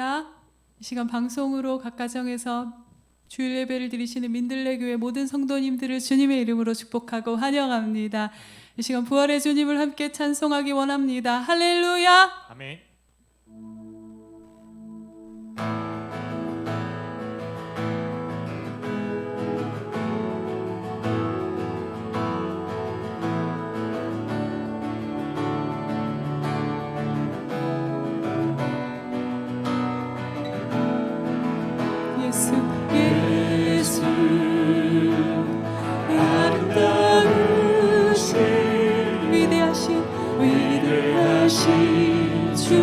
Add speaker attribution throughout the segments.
Speaker 1: 할렐루야. 이 시간 방송으로 각 가정에서 주일 예배를 드리시는 민들레 교회 모든 성도님들을 주님의 이름으로 축복하고 환영합니다. 이 시간 부활의 주님을 함께 찬송하기 원합니다. 할렐루야.
Speaker 2: 아멘.
Speaker 1: 예수 예수 아름다우신 위대하신 주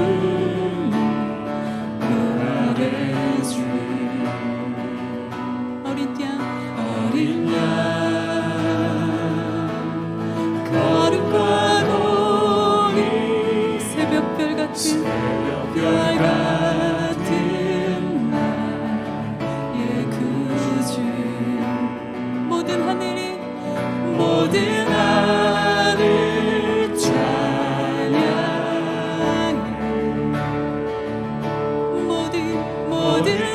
Speaker 1: 부활의 주 어린 양 거룩과 공의 새벽별 같은 나의 구주 모든 하늘 찬양해 모든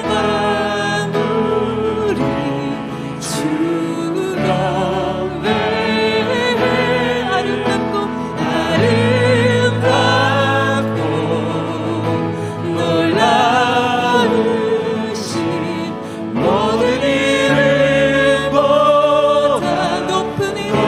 Speaker 1: 만물이 주가 아름답고 놀라우신 모든 이름보다 높은 이름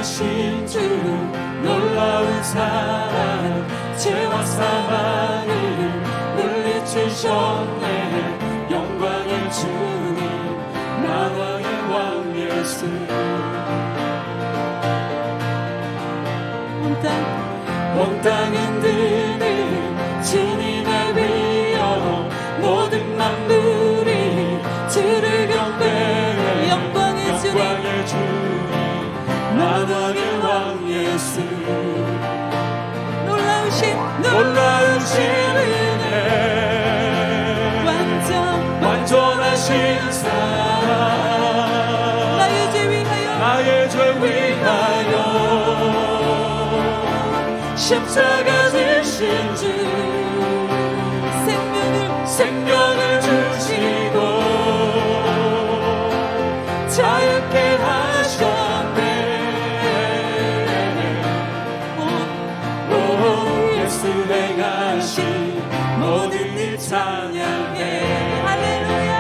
Speaker 2: 살리신 주 놀라운 사랑 죄와 사망을 물리치셨네 영광의 주님 만왕의 왕 예수 온 땅 흔드는 주님의 위엄 모든 만물이 주를 경배해
Speaker 1: 영광의 주님
Speaker 2: 만왕의 왕 예수
Speaker 1: 놀라우신
Speaker 2: 은혜 완전하신 사랑 나의 죄 위하여 십자가 지신 주 생명을 주시고 자유케 하셨네 오 예수 행하신 모든 일 찬양해
Speaker 1: 할렐루야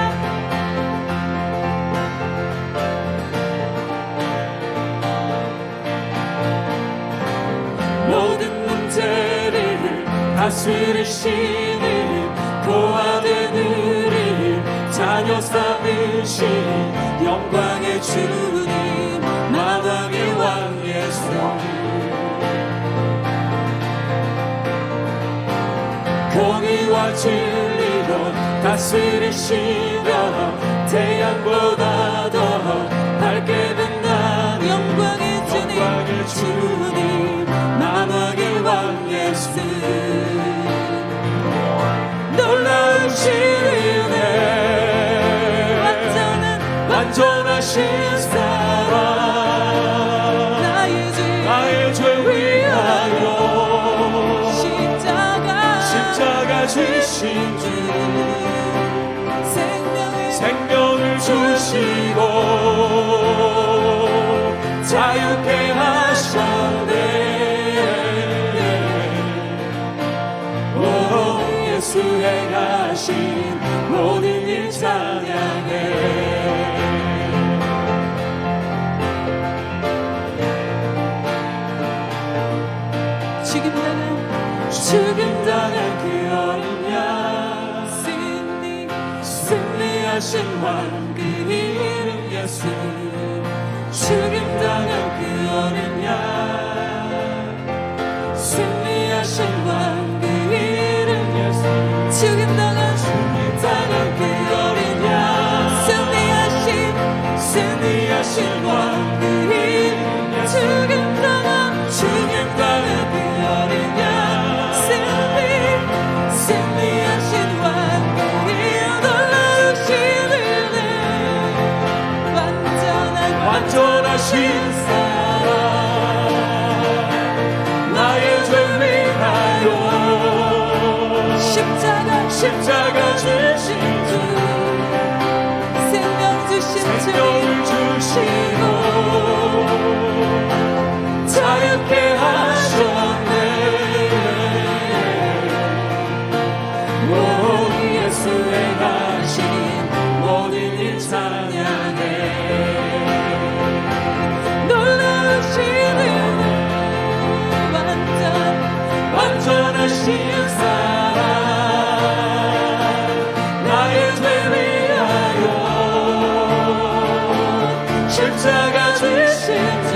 Speaker 2: 모든 문제를 다스리시는 고아들을 자녀 삼으신 영광의 주님 만왕의 왕 예수 공의와 진리로 다스리시며 태양보다 더 밝게 빛나는
Speaker 1: 영광의
Speaker 2: 주님 만왕의 왕 예수 놀라우신 은혜 완전하신 사랑 나의 죄 위하여 십자가 지신 주 생명을 주시고 자유케 하셨네 오 예수 행하신 모든 일 찬양해 죽음 당한 그 어린 양 승리하신 왕 그 이름 예수 죽음 당한 그 어린 양 승리하신 왕 그 이름 예수 죽음 당한 그 어린 양 승리하신 왕 그 이름 예수 죽음 당한 그 어린 양 승리하신 왕 그 이름 놀라우신 은혜 완전하신 사랑 나의 죄 위하여 십자가 주신 주 생명을 주시고 자유케 하셨네 오 예수 행하신 모든 일 찬양해 놀라우신 은혜 완전하신 사랑 나의 죄 위하여 십자가 주신 주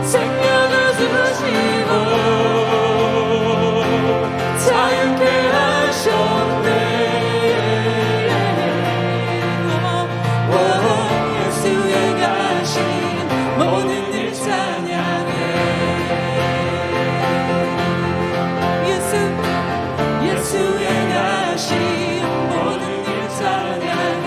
Speaker 2: 생명을 주시고 자유케 하셨네 오 예수 행하신 모든 일 찬양해 예수 행하신 모든 일 찬양해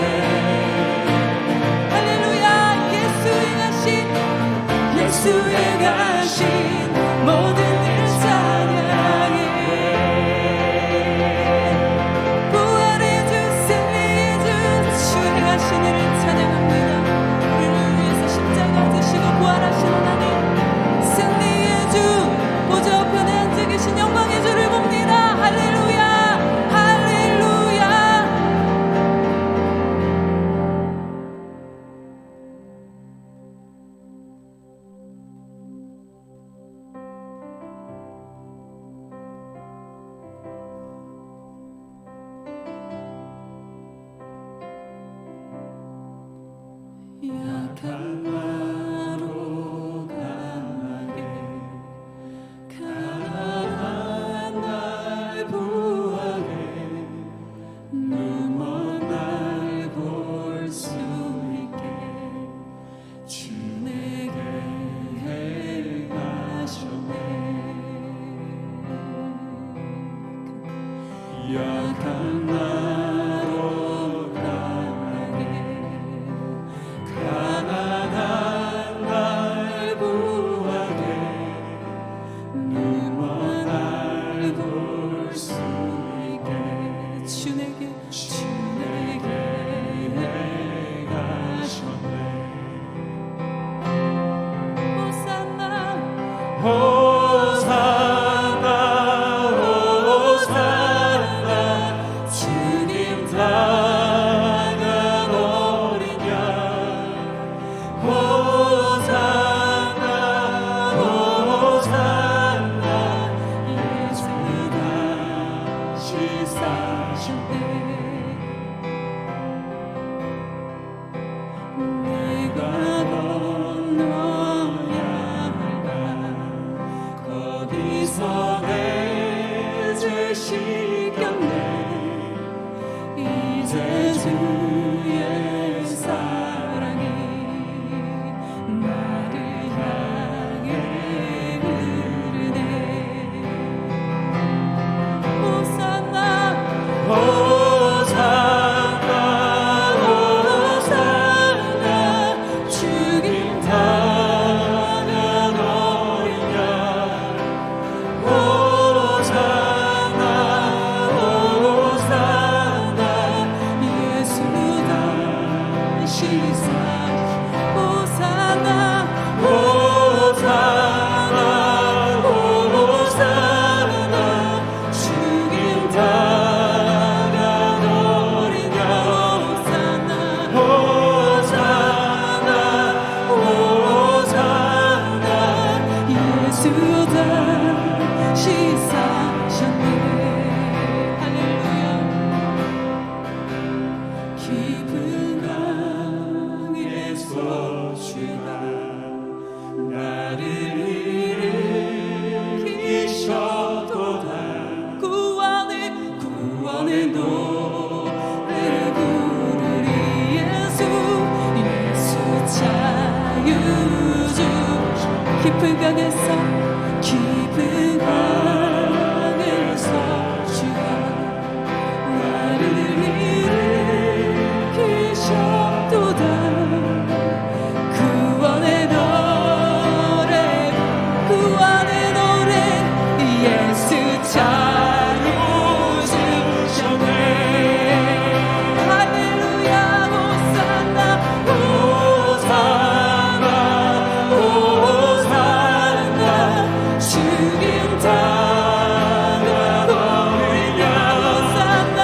Speaker 2: 강나로 강하게 가난한 날 구하게 눈먼 날 볼 수 있게
Speaker 1: 주에게
Speaker 2: 가셨네.
Speaker 1: 호산나
Speaker 2: 호산나 호산나 주님 당한 어린 양 호산나 호산나 예수 다시 사셨네. 내가 건너야 할까 거기서 내 죄 씻겼네. 이제 주의 사랑이 나를 향해 흐르네.
Speaker 1: 호산나
Speaker 2: 호산나 호산나 주님 당한 어린 양 호산나 호산나
Speaker 1: 예수 다시 사 호산나
Speaker 2: 호산나 호산나 주님 당한 어린 양
Speaker 1: 호산나
Speaker 2: 호산나 호산나
Speaker 1: 예수 다시 사셨네. 할렐루야. 깊은
Speaker 2: 강에서 주가 나를 일으키셨도다. 구원의 노래 부르리. 예수 자유주. 깊은 강에서 주가 나를 일으키셨도다. 구원의 노래 예수 자유 주셨네. 할렐루야. 호산나 호산나 호산나 주님 당한 어린 양
Speaker 1: 호산나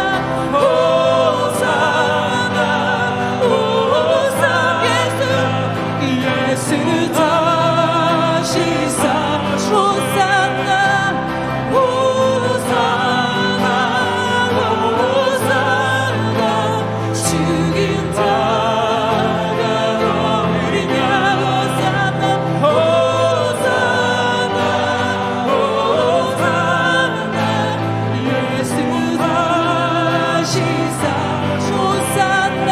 Speaker 2: 호산나 호산나 예수 다시
Speaker 1: 호산나
Speaker 2: 호산나 호산나 주님 당한 어린 양 호산나 호산나 예수 다시
Speaker 1: 호산나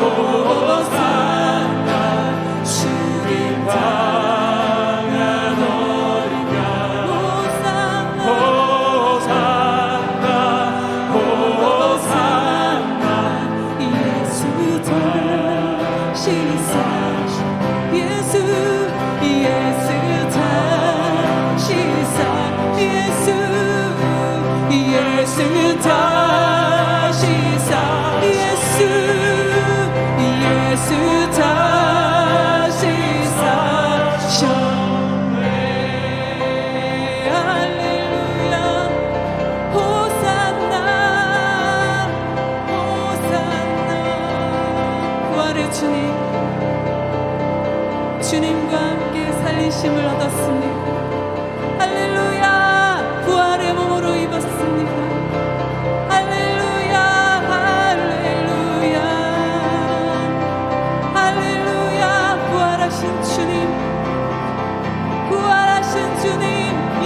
Speaker 2: 호산나 주님 당한 어린 양
Speaker 1: 호산나
Speaker 2: 호산나 호산나
Speaker 1: 예수 다시 사시 예수 다시 사 예수 다시 사 예수 다시 사셨네. 할렐루야. 호산나 부활의 주님과 함께 살리심을 얻었습니다. 할렐루야. 부활의 몸으로 입었습니다. 할렐루야. 부활하신 주님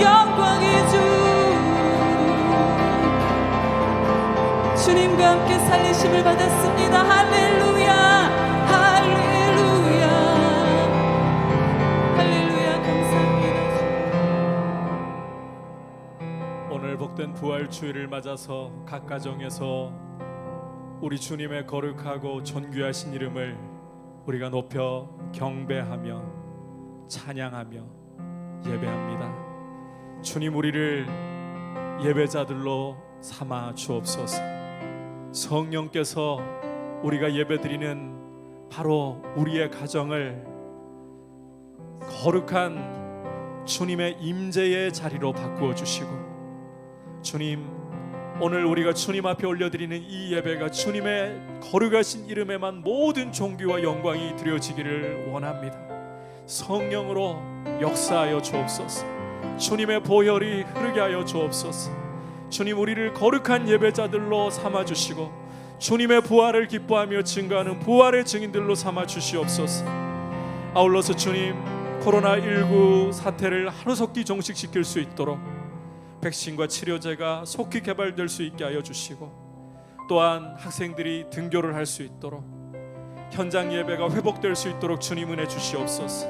Speaker 1: 영광의 주 주님과 함께 살리심을 받았습니다. 할렐루야. 감사합니다.
Speaker 2: 오늘 복된 부활주일을 맞아서 각 가정에서 우리 주님의 거룩하고 존귀하신 이름을 우리가 높여 경배하며 찬양하며 예배합니다. 주님, 우리를 예배자들로 삼아 주옵소서. 성령께서 우리가 예배드리는 바로 우리의 가정을 거룩한 주님의 임재의 자리로 바꾸어 주시고, 주님, 오늘 우리가 주님 앞에 올려드리는 이 예배가 주님의 거룩하신 이름에만 모든 존귀와 영광이 드려지기를 원합니다. 성령으로 역사하여 주옵소서. 주님의 보혈이 흐르게 하여 주옵소서. 주님, 우리를 거룩한 예배자들로 삼아주시고 주님의 부활을 기뻐하며 증거하는 부활의 증인들로 삼아주시옵소서. 아울러서 주님, 코로나19 사태를 하루속히 종식시킬 수 있도록 백신과 치료제가 속히 개발될 수 있게 하여 주시고, 또한 학생들이 등교를 할 수 있도록 현장 예배가 회복될 수 있도록 주님 은혜 주시옵소서.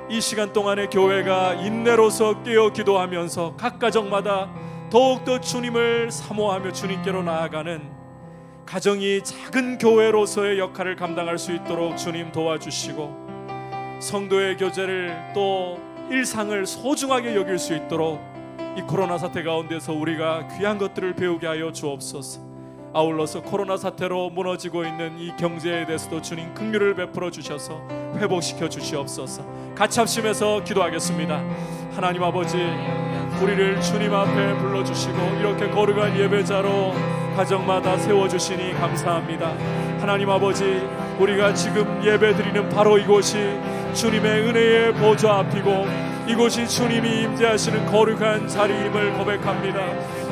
Speaker 2: 이 시간 동안에 교회가 인내로서 깨어 기도하면서 각 가정마다 더욱더 주님을 사모하며 주님께로 나아가는 가정이 작은 교회로서의 역할을 감당할 수 있도록 주님 도와주시고, 성도의 교제를 또 일상을 소중하게 여길 수 있도록 이 코로나 사태 가운데서 우리가 귀한 것들을 배우게 하여 주옵소서. 아울러서 코로나 사태로 무너지고 있는 이 경제에 대해서도 주님 긍휼을 베풀어 주셔서 회복시켜 주시옵소서. 같이 합심해서 기도하겠습니다. 하나님 아버지, 우리를 주님 앞에 불러주시고 이렇게 거룩한 예배자로 가정마다 세워주시니 감사합니다. 하나님 아버지, 우리가 지금 예배드리는 바로 이곳이 주님의 은혜의 보좌 앞이고 이곳이 주님이 임재하시는 거룩한 자리임을 고백합니다.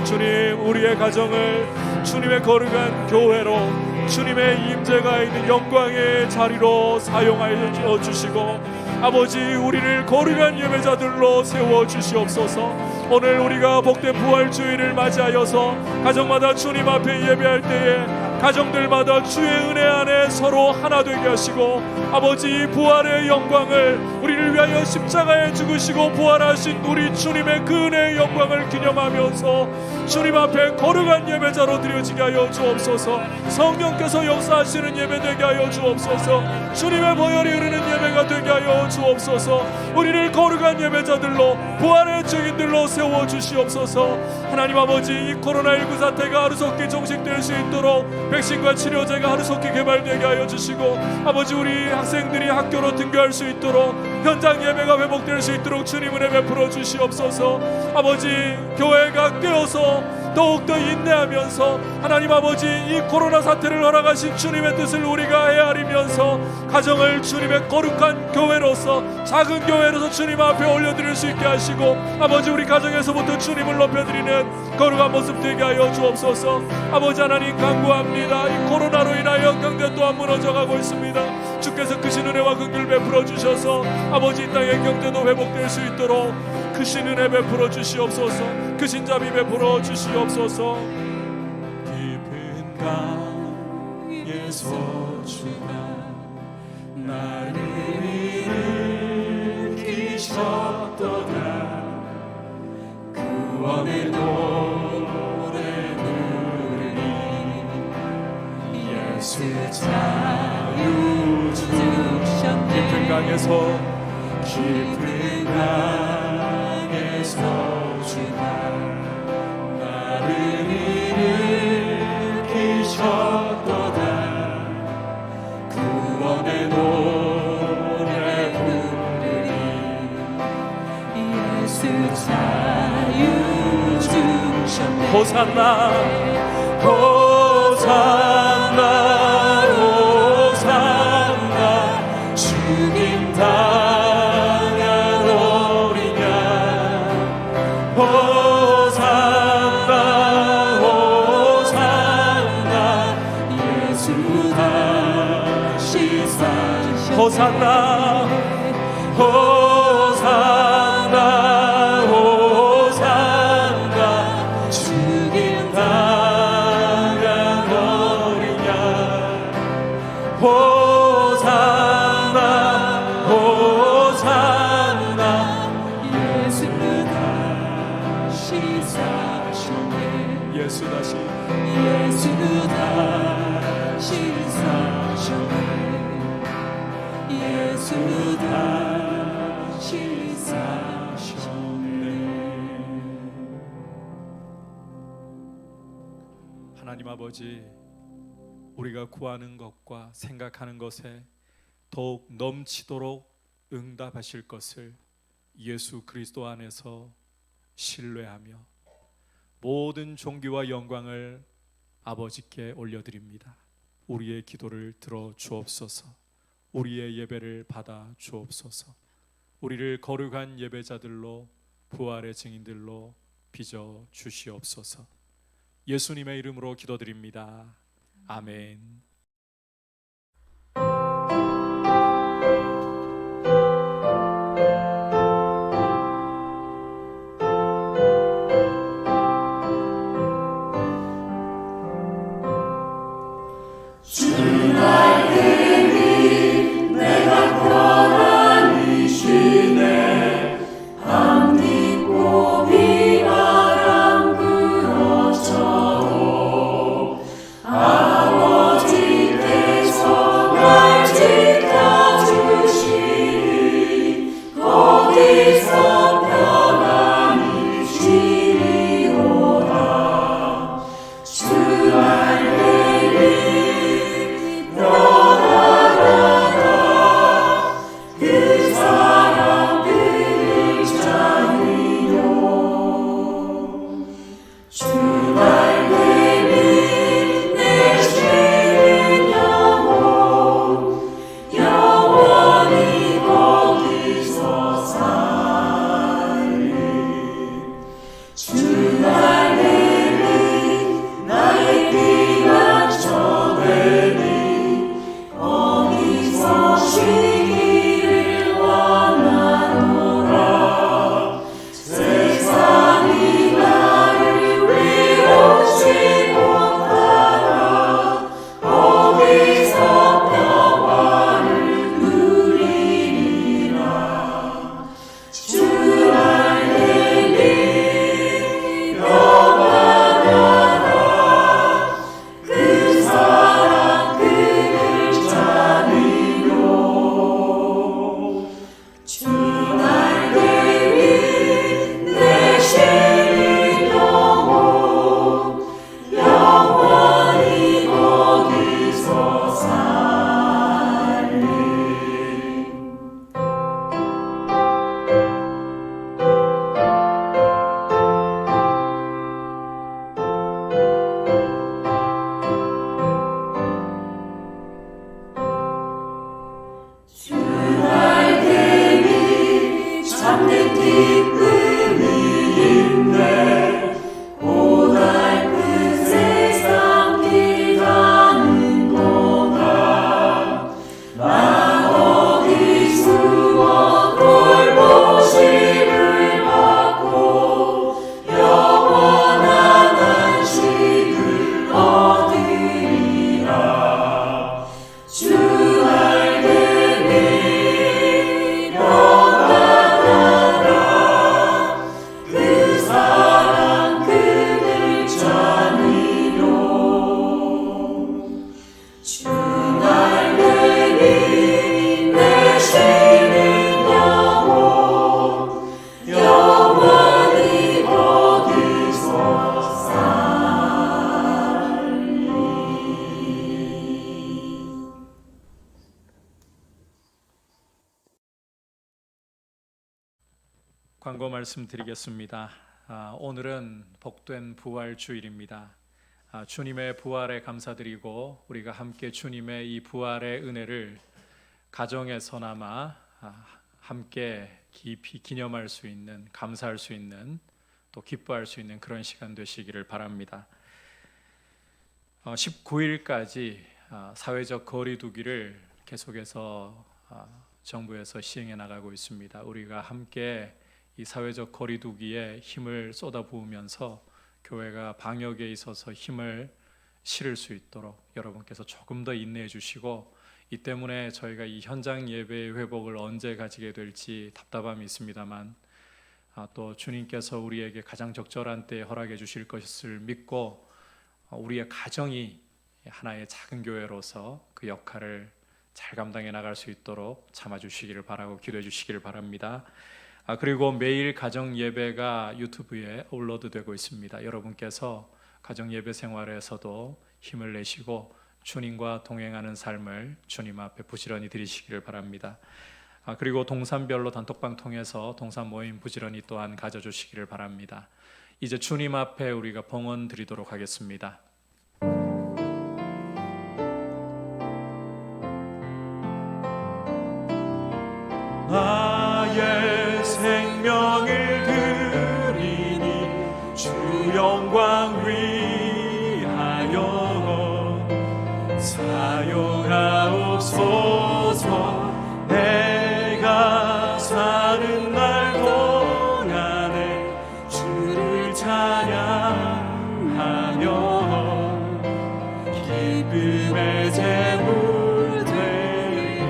Speaker 2: 주님, 우리의 가정을 주님의 거룩한 교회로 주님의 임재가 있는 영광의 자리로 사용하여 주시고, 아버지, 우리를 거룩한 예배자들로 세워주시옵소서. 오늘 우리가 복된 부활주일을 맞이하여서 가정마다 주님 앞에 예배할 때에 가정들마다 주의 은혜 안에 서로 하나 되게 하시고, 아버지, 부활의 영광을 우리를 위하여 십자가에 죽으시고 부활하신 우리 주님의 그 은혜의 영광을 기념하면서 주님 앞에 거룩한 예배자로 드려지게 하여 주옵소서. 성령께서 역사하시는 예배 되게 하여 주옵소서. 주님의 보혈이 흐르는 예배가 되게 하여 주옵소서. 우리를 거룩한 예배자들로 부활의 증인들로 세워주시옵소서. 하나님 아버지, 이 코로나19 사태가 하루속히 종식될 수 있도록 백신과 치료제가 하루속히 개발되게 하여 주시고, 아버지, 우리 학생들이 학교로 등교할 수 있도록 현장 예배가 회복될 수 있도록 주님 은혜 베풀어 주시옵소서. 아버지, 교회가 깨어서 더욱더 인내하면서 하나님 아버지, 이 코로나 사태를 허락하신 주님의 뜻을 우리가 헤아리면서 가정을 주님의 거룩한 교회로서, 작은 교회로서 주님 앞에 올려드릴 수 있게 하시고, 아버지, 우리 가정에서부터 주님을 높여드리는 거룩한 모습 되게 하여 주옵소서. 아버지 하나님, 간구합니다. 이 코로나로 인하여 경제 또한 무너져가고 있습니다. 주께서 크신 은혜와 긍휼 베풀어 주셔서 아버지, 이 땅의 경제도 회복될 수 있도록 크신 은혜 베풀어 주시옵소서. 크신 자비 베풀어 주시옵소서. 깊은 강에서 주가 나를 일으키셨도다. 구원의 노래 부르니 예수 자유 주셨네. 깊은 강에서 주가 나를 일으키셨도다. 구원의 노래 부르니 예수 자유 주셨네. 호산나 호산나 호산나, 죽임 당한 어린 양. 호산나 호산나, 예수 다시 사시네. 호산나 호산나 호산나, 죽임 당한 어린 양. 호산나 호산나, 예수 다시
Speaker 1: 사셨네.
Speaker 2: 예수 다시
Speaker 1: 예수 다시 사셨네. 예수 다시 사셨네.
Speaker 2: 하나님 아버지, 우리가 구하는 것과 생각하는 것에 더욱 넘치도록 응답하실 것을 예수 그리스도 안에서 신뢰하며 모든 존귀와 영광을 아버지께 올려드립니다. 우리의 기도를 들어 주옵소서. 우리의 예배를 받아 주옵소서. 우리를 거룩한 예배자들로, 부활의 증인들로 빚어 주시옵소서. 예수님의 이름으로 기도드립니다. 아멘. 광고 말씀드리겠습니다. 오늘은 복된 부활 주일입니다. 주님의 부활에 감사드리고 우리가 함께 주님의 이 부활의 은혜를 가정에서나마 함께 깊이 기념할 수 있는, 감사할 수 있는, 또 기뻐할 수 있는 그런 시간 되시기를 바랍니다. 19일까지 사회적 거리 두기를 계속해서 정부에서 시행해 나가고 있습니다. 우리가 함께 이 사회적 거리 두기에 힘을 쏟아부으면서 교회가 방역에 있어서 힘을 실을 수 있도록 여러분께서 조금 더 인내해 주시고, 이 때문에 저희가 이 현장 예배의 회복을 언제 가지게 될지 답답함이 있습니다만 또 주님께서 우리에게 가장 적절한 때에 허락해 주실 것을 믿고 우리의 가정이 하나의 작은 교회로서 그 역할을 잘 감당해 나갈 수 있도록 참아 주시기를 바라고 기도해 주시기를 바랍니다. 그리고 매일 가정 예배가 유튜브에 업로드 되고 있습니다. 여러분께서 가정 예배 생활에서도 힘을 내시고 주님과 동행하는 삶을 주님 앞에 부지런히 드리시기를 바랍니다. 그리고 동산별로 단톡방 통해서 동산 모임 부지런히 또한 가져주시기를 바랍니다. 이제 주님 앞에 우리가 봉헌 드리도록 하겠습니다. 나의 생명을 드리니 주 영광 위하여 사용하옵소서. 내가 사는 날 동안에 주를 찬양하며 기쁨의 제물 되리.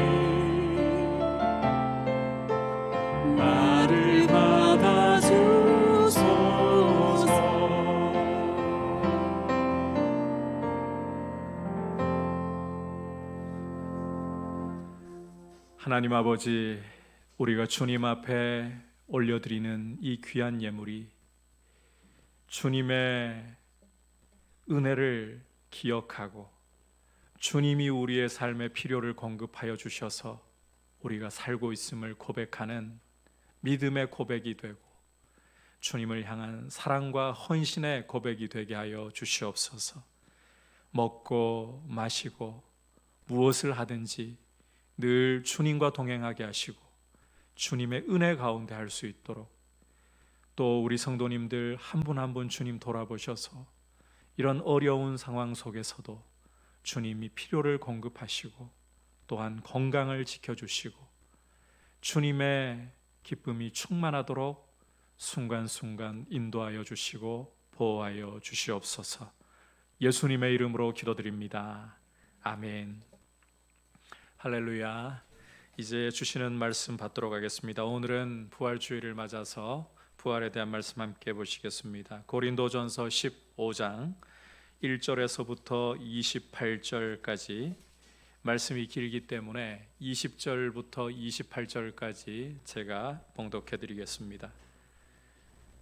Speaker 2: 나를 받아주소서. 하나님 아버지, 우리가 주님 앞에 올려드리는 이 귀한 예물이 주님의 은혜를 기억하고 주님이 우리의 삶의 필요를 공급하여 주셔서 우리가 살고 있음을 고백하는 믿음의 고백이 되고 주님을 향한 사랑과 헌신의 고백이 되게 하여 주시옵소서. 먹고 마시고 무엇을 하든지 늘 주님과 동행하게 하시고 주님의 은혜 가운데 할 수 있도록, 또 우리 성도님들 한 분 한 분 주님 돌아보셔서 이런 어려운 상황 속에서도 주님이 필요를 공급하시고 또한 건강을 지켜주시고 주님의 기쁨이 충만하도록 순간순간 인도하여 주시고 보호하여 주시옵소서. 예수님의 이름으로 기도드립니다. 아멘. 할렐루야. 이제 주시는 말씀 받도록 하겠습니다. 오늘은 부활주의를 맞아서 부활에 대한 말씀 함께 보시겠습니다. 고린도전서 15장 1절에서부터 28절까지 말씀이 길기 때문에 20절부터 28절까지 제가 봉독해 드리겠습니다.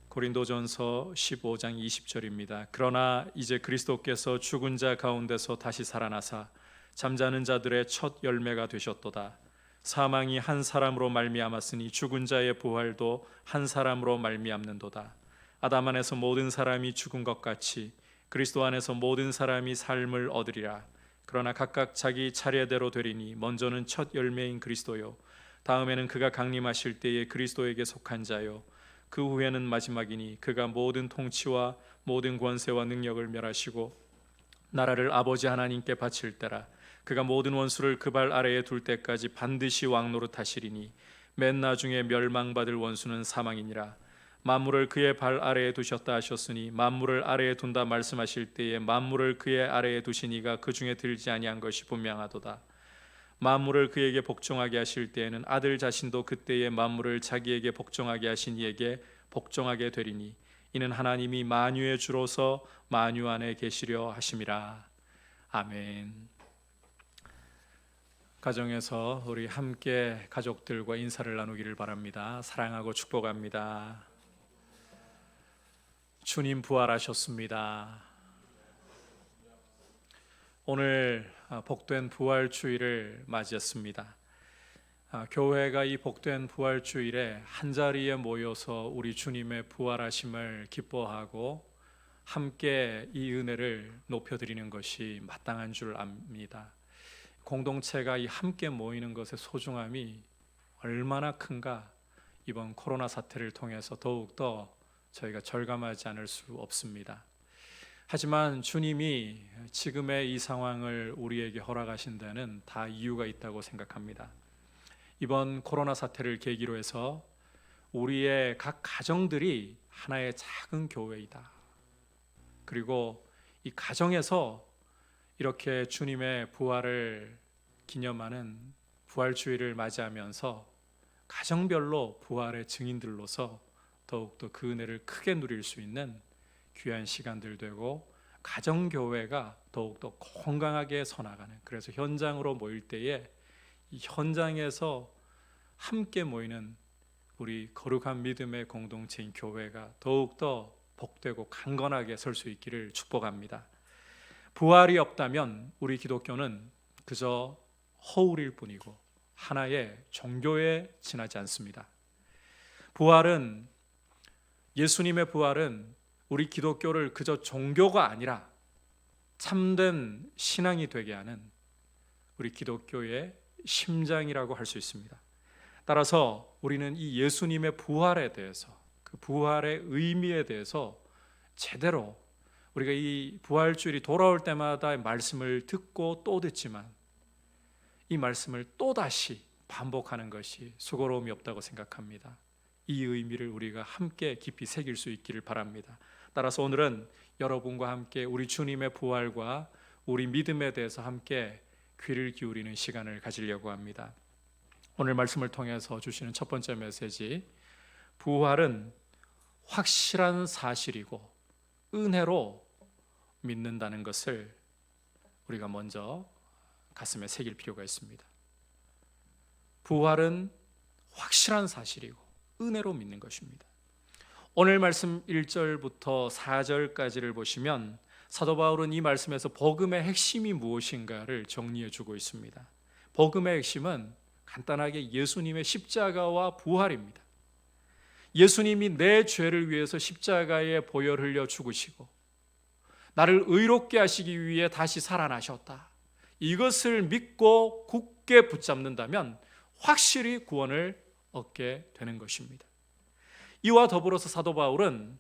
Speaker 2: 고린도전서 15장 20절입니다. 그러나 이제 그리스도께서 죽은 자 가운데서 다시 살아나사 잠자는 자들의 첫 열매가 되셨도다. 사망이 한 사람으로 말미암았으니 죽은 자의 부활도 한 사람으로 말미암는도다. 아담 안에서 모든 사람이 죽은 것 같이 그리스도 안에서 모든 사람이 삶을 얻으리라. 그러나 각각 자기 차례대로 되리니 먼저는 첫 열매인 그리스도요, 다음에는 그가 강림하실 때에 그리스도에게 속한 자요, 그 후에는 마지막이니 그가 모든 통치와 모든 권세와 능력을 멸하시고 나라를 아버지 하나님께 바칠 때라. 그가 모든 원수를 그 발 아래에 둘 때까지 반드시 왕노릇하시리니 맨 나중에 멸망받을 원수는 사망이니라. 만물을 그의 발 아래에 두셨다 하셨으니 만물을 아래에 둔다 말씀하실 때에 만물을 그의 아래에 두신 이가 그 중에 들지 아니한 것이 분명하도다. 만물을 그에게 복종하게 하실 때에는 아들 자신도 그때에 만물을 자기에게 복종하게 하신 이에게 복종하게 되리니 이는 하나님이 만유의 주로서 만유 안에 계시려 하심이라. 아멘. 가정에서 우리 함께 가족들과 인사를 나누기를 바랍니다. 사랑하고 축복합니다. 주님 부활하셨습니다. 오늘 복된 부활주일을 맞이했습니다. 교회가 이 복된 부활주일에 한자리에 모여서 우리 주님의 부활하심을 기뻐하고 함께 이 은혜를 높여드리는 것이 마땅한 줄 압니다. 공동체가 이 함께 모이는 것의 소중함이 얼마나 큰가 이번 코로나 사태를 통해서 더욱더 저희가 절감하지 않을 수 없습니다. 하지만 주님이 지금의 이 상황을 우리에게 허락하신 데는 다 이유가 있다고 생각합니다. 이번 코로나 사태를 계기로 해서 우리의 각 가정들이 하나의 작은 교회이다. 그리고 이 가정에서 이렇게 주님의 부활을 기념하는 부활주의를 맞이하면서 가정별로 부활의 증인들로서 더욱더 그 은혜를 크게 누릴 수 있는 귀한 시간들 되고, 가정교회가 더욱더 건강하게 서나가는, 그래서 현장으로 모일 때에 이 현장에서 함께 모이는 우리 거룩한 믿음의 공동체인 교회가 더욱더 복되고 강건하게 설 수 있기를 축복합니다. 부활이 없다면 우리 기독교는 그저 허울일 뿐이고 하나의 종교에 지나지 않습니다. 예수님의 부활은 우리 기독교를 그저 종교가 아니라 참된 신앙이 되게 하는 우리 기독교의 심장이라고 할 수 있습니다. 따라서 우리는 이 예수님의 부활에 대해서, 그 부활의 의미에 대해서 제대로, 우리가 이 부활주일이 돌아올 때마다 말씀을 듣고 또 듣지만 이 말씀을 또다시 반복하는 것이 수고로움이 없다고 생각합니다. 이 의미를 우리가 함께 깊이 새길 수 있기를 바랍니다. 따라서 오늘은 여러분과 함께 우리 주님의 부활과 우리 믿음에 대해서 함께 귀를 기울이는 시간을 가지려고 합니다. 오늘 말씀을 통해서 주시는 첫 번째 메시지, 부활은 확실한 사실이고 은혜로 믿는다는 것을 우리가 먼저 가슴에 새길 필요가 있습니다. 부활은 확실한 사실이고 은혜로 믿는 것입니다. 오늘 말씀 1절부터 4절까지를 보시면 사도 바울은 이 말씀에서 복음의 핵심이 무엇인가를 정리해 주고 있습니다. 복음의 핵심은 간단하게 예수님의 십자가와 부활입니다. 예수님이 내 죄를 위해서 십자가에 보혈 흘려 죽으시고 나를 의롭게 하시기 위해 다시 살아나셨다. 이것을 믿고 굳게 붙잡는다면 확실히 구원을 얻게 되는 것입니다. 이와 더불어서 사도 바울은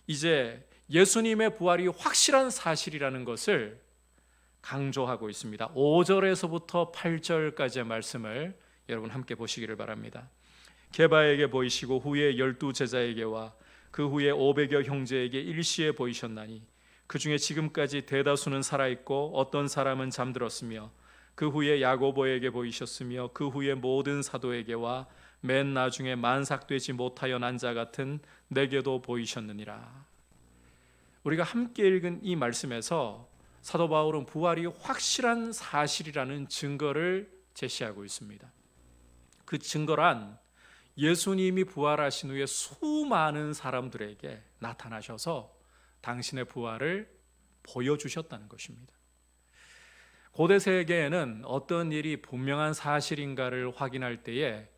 Speaker 2: 이제 예수님의 부활이 확실한 사실이라는 것을 강조하고 있습니다. 5절에서부터 8절까지의 말씀을 여러분 함께 보시기를 바랍니다. 게바에게 보이시고 후에 12 제자에게와 그 후에 500여 형제에게 일시에 보이셨나니 그 중에 지금까지 대다수는 살아있고 어떤 사람은 잠들었으며 그 후에 야고보에게 보이셨으며 그 후에 모든 사도에게와 맨 나중에 만삭되지 못하여 난 자 같은 내게도 보이셨느니라. 우리가 함께 읽은 이 말씀에서 사도 바울은 부활이 확실한 사실이라는 증거를 제시하고 있습니다. 그 증거란 예수님이 부활하신 후에 수많은 사람들에게 나타나셔서 당신의 부활을 보여주셨다는 것입니다. 고대 세계에는 어떤 일이 분명한 사실인가를 확인할 때에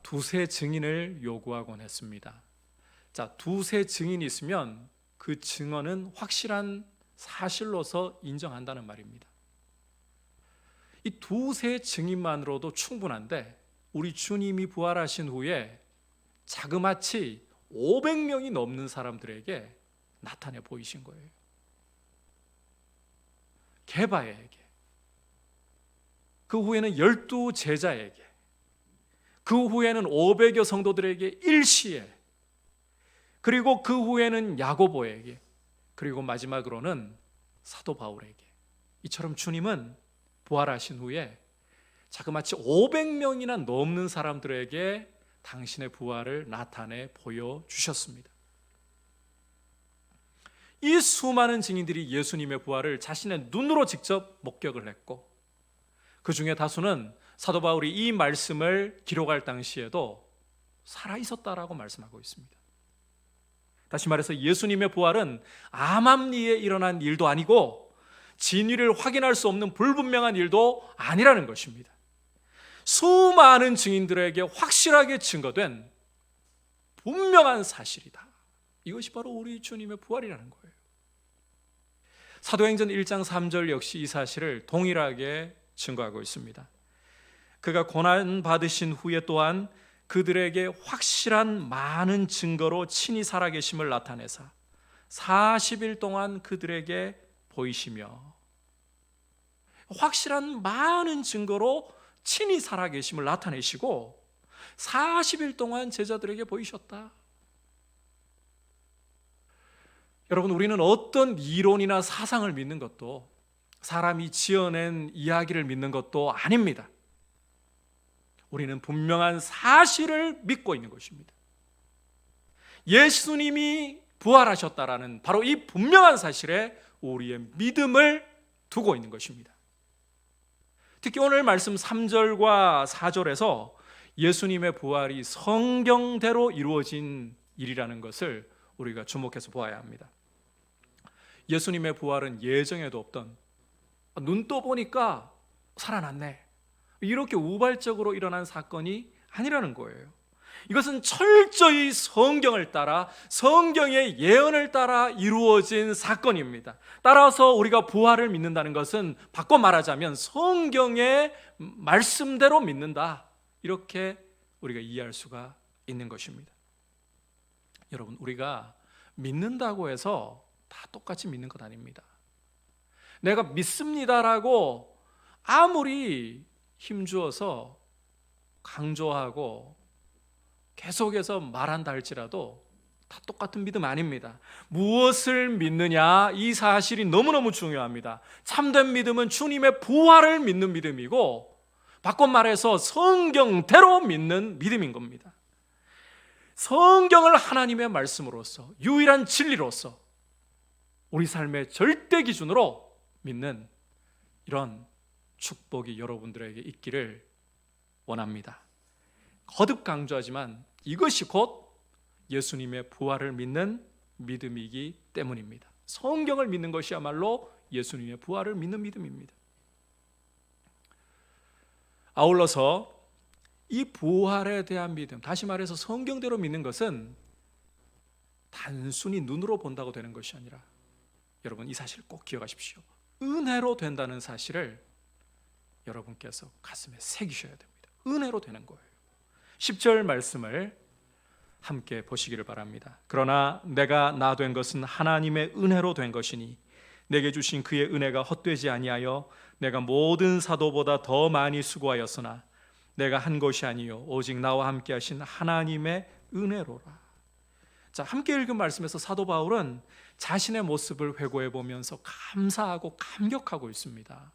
Speaker 2: 두세 증인을 요구하곤 했습니다. 자, 두세 증인이 있으면 그 증언은 확실한 사실로서 인정한다는 말입니다. 이 두세 증인만으로도 충분한데 우리 주님이 부활하신 후에 자그마치 500명이 넘는 사람들에게 나타내 보이신 거예요. 게바에게, 그 후에는 12 제자에게, 그 후에는 500여 성도들에게 일시에, 그리고 그 후에는 야고보에게, 그리고 마지막으로는 사도 바울에게. 이처럼 주님은 부활하신 후에 자그마치 500명이나 넘는 사람들에게 당신의 부활을 나타내 보여주셨습니다. 이 수많은 증인들이 예수님의 부활을 자신의 눈으로 직접 목격을 했고 그 중에 다수는 사도 바울이 이 말씀을 기록할 당시에도 살아있었다라고 말씀하고 있습니다. 다시 말해서 예수님의 부활은 암암리에 일어난 일도 아니고 진위를 확인할 수 없는 불분명한 일도 아니라는 것입니다. 수많은 증인들에게 확실하게 증거된 분명한 사실이다. 이것이 바로 우리 주님의 부활이라는 거예요. 사도행전 1장 3절 역시 이 사실을 동일하게 증거하고 있습니다. 그가 고난 받으신 후에 또한 그들에게 확실한 많은 증거로 친히 살아계심을 나타내사 40일 동안 그들에게 보이시며, 확실한 많은 증거로 친히 살아계심을 나타내시고 40일 동안 제자들에게 보이셨다. 여러분, 우리는 어떤 이론이나 사상을 믿는 것도, 사람이 지어낸 이야기를 믿는 것도 아닙니다. 우리는 분명한 사실을 믿고 있는 것입니다.
Speaker 3: 예수님이 부활하셨다라는 바로 이 분명한 사실에 우리의 믿음을 두고 있는 것입니다. 특히 오늘 말씀 3절과 4절에서 예수님의 부활이 성경대로 이루어진 일이라는 것을 우리가 주목해서 보아야 합니다. 예수님의 부활은 예정에도 없던, 눈 떠보니까 살아났네, 이렇게 우발적으로 일어난 사건이 아니라는 거예요. 이것은 철저히 성경을 따라, 성경의 예언을 따라 이루어진 사건입니다. 따라서 우리가 부활을 믿는다는 것은 바꿔 말하자면 성경의 말씀대로 믿는다, 이렇게 우리가 이해할 수가 있는 것입니다. 여러분, 우리가 믿는다고 해서 다 똑같이 믿는 것 아닙니다. 내가 믿습니다라고 아무리 힘주어서 강조하고 계속해서 말한다 할지라도 다 똑같은 믿음 아닙니다. 무엇을 믿느냐, 이 사실이 너무너무 중요합니다. 참된 믿음은 주님의 부활을 믿는 믿음이고, 바꿔 말해서 성경대로 믿는 믿음인 겁니다. 성경을 하나님의 말씀으로서, 유일한 진리로서 우리 삶의 절대 기준으로 믿는 이런 축복이 여러분들에게 있기를 원합니다. 거듭 강조하지만 이것이 곧 예수님의 부활을 믿는 믿음이기 때문입니다. 성경을 믿는 것이야말로 예수님의 부활을 믿는 믿음입니다. 아울러서 이 부활에 대한 믿음, 다시 말해서 성경대로 믿는 것은 단순히 눈으로 본다고 되는 것이 아니라, 여러분 이 사실을 꼭 기억하십시오. 은혜로 된다는 사실을 여러분께서 가슴에 새기셔야 됩니다. 은혜로 되는 거예요. 10절 말씀을 함께 보시기를 바랍니다. 그러나 내가 나 된 것은 하나님의 은혜로 된 것이니 내게 주신 그의 은혜가 헛되지 아니하여 내가 모든 사도보다 더 많이 수고하였으나 내가 한 것이 아니요 오직 나와 함께 하신 하나님의 은혜로라. 자, 함께 읽은 말씀에서 사도 바울은 자신의 모습을 회고해 보면서 감사하고 감격하고 있습니다.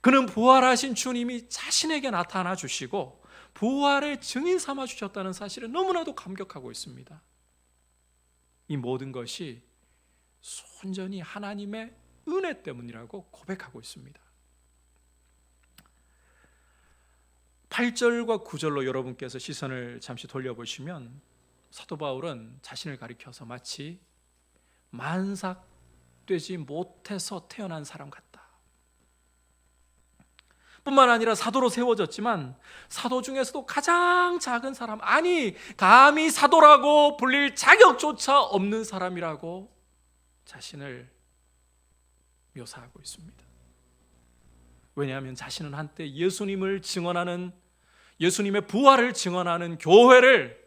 Speaker 3: 그는 부활하신 주님이 자신에게 나타나 주시고 부활의 증인 삼아 주셨다는 사실에 너무나도 감격하고 있습니다. 이 모든 것이 순전히 하나님의 은혜 때문이라고 고백하고 있습니다. 8절과 9절로 여러분께서 시선을 잠시 돌려보시면 사도 바울은 자신을 가리켜서 마치 만삭되지 못해서 태어난 사람 같다, 뿐만 아니라 사도로 세워졌지만 사도 중에서도 가장 작은 사람, 아니 감히 사도라고 불릴 자격조차 없는 사람이라고 자신을 묘사하고 있습니다. 왜냐하면 자신은 한때 예수님을 증언하는, 예수님의 부활을 증언하는 교회를,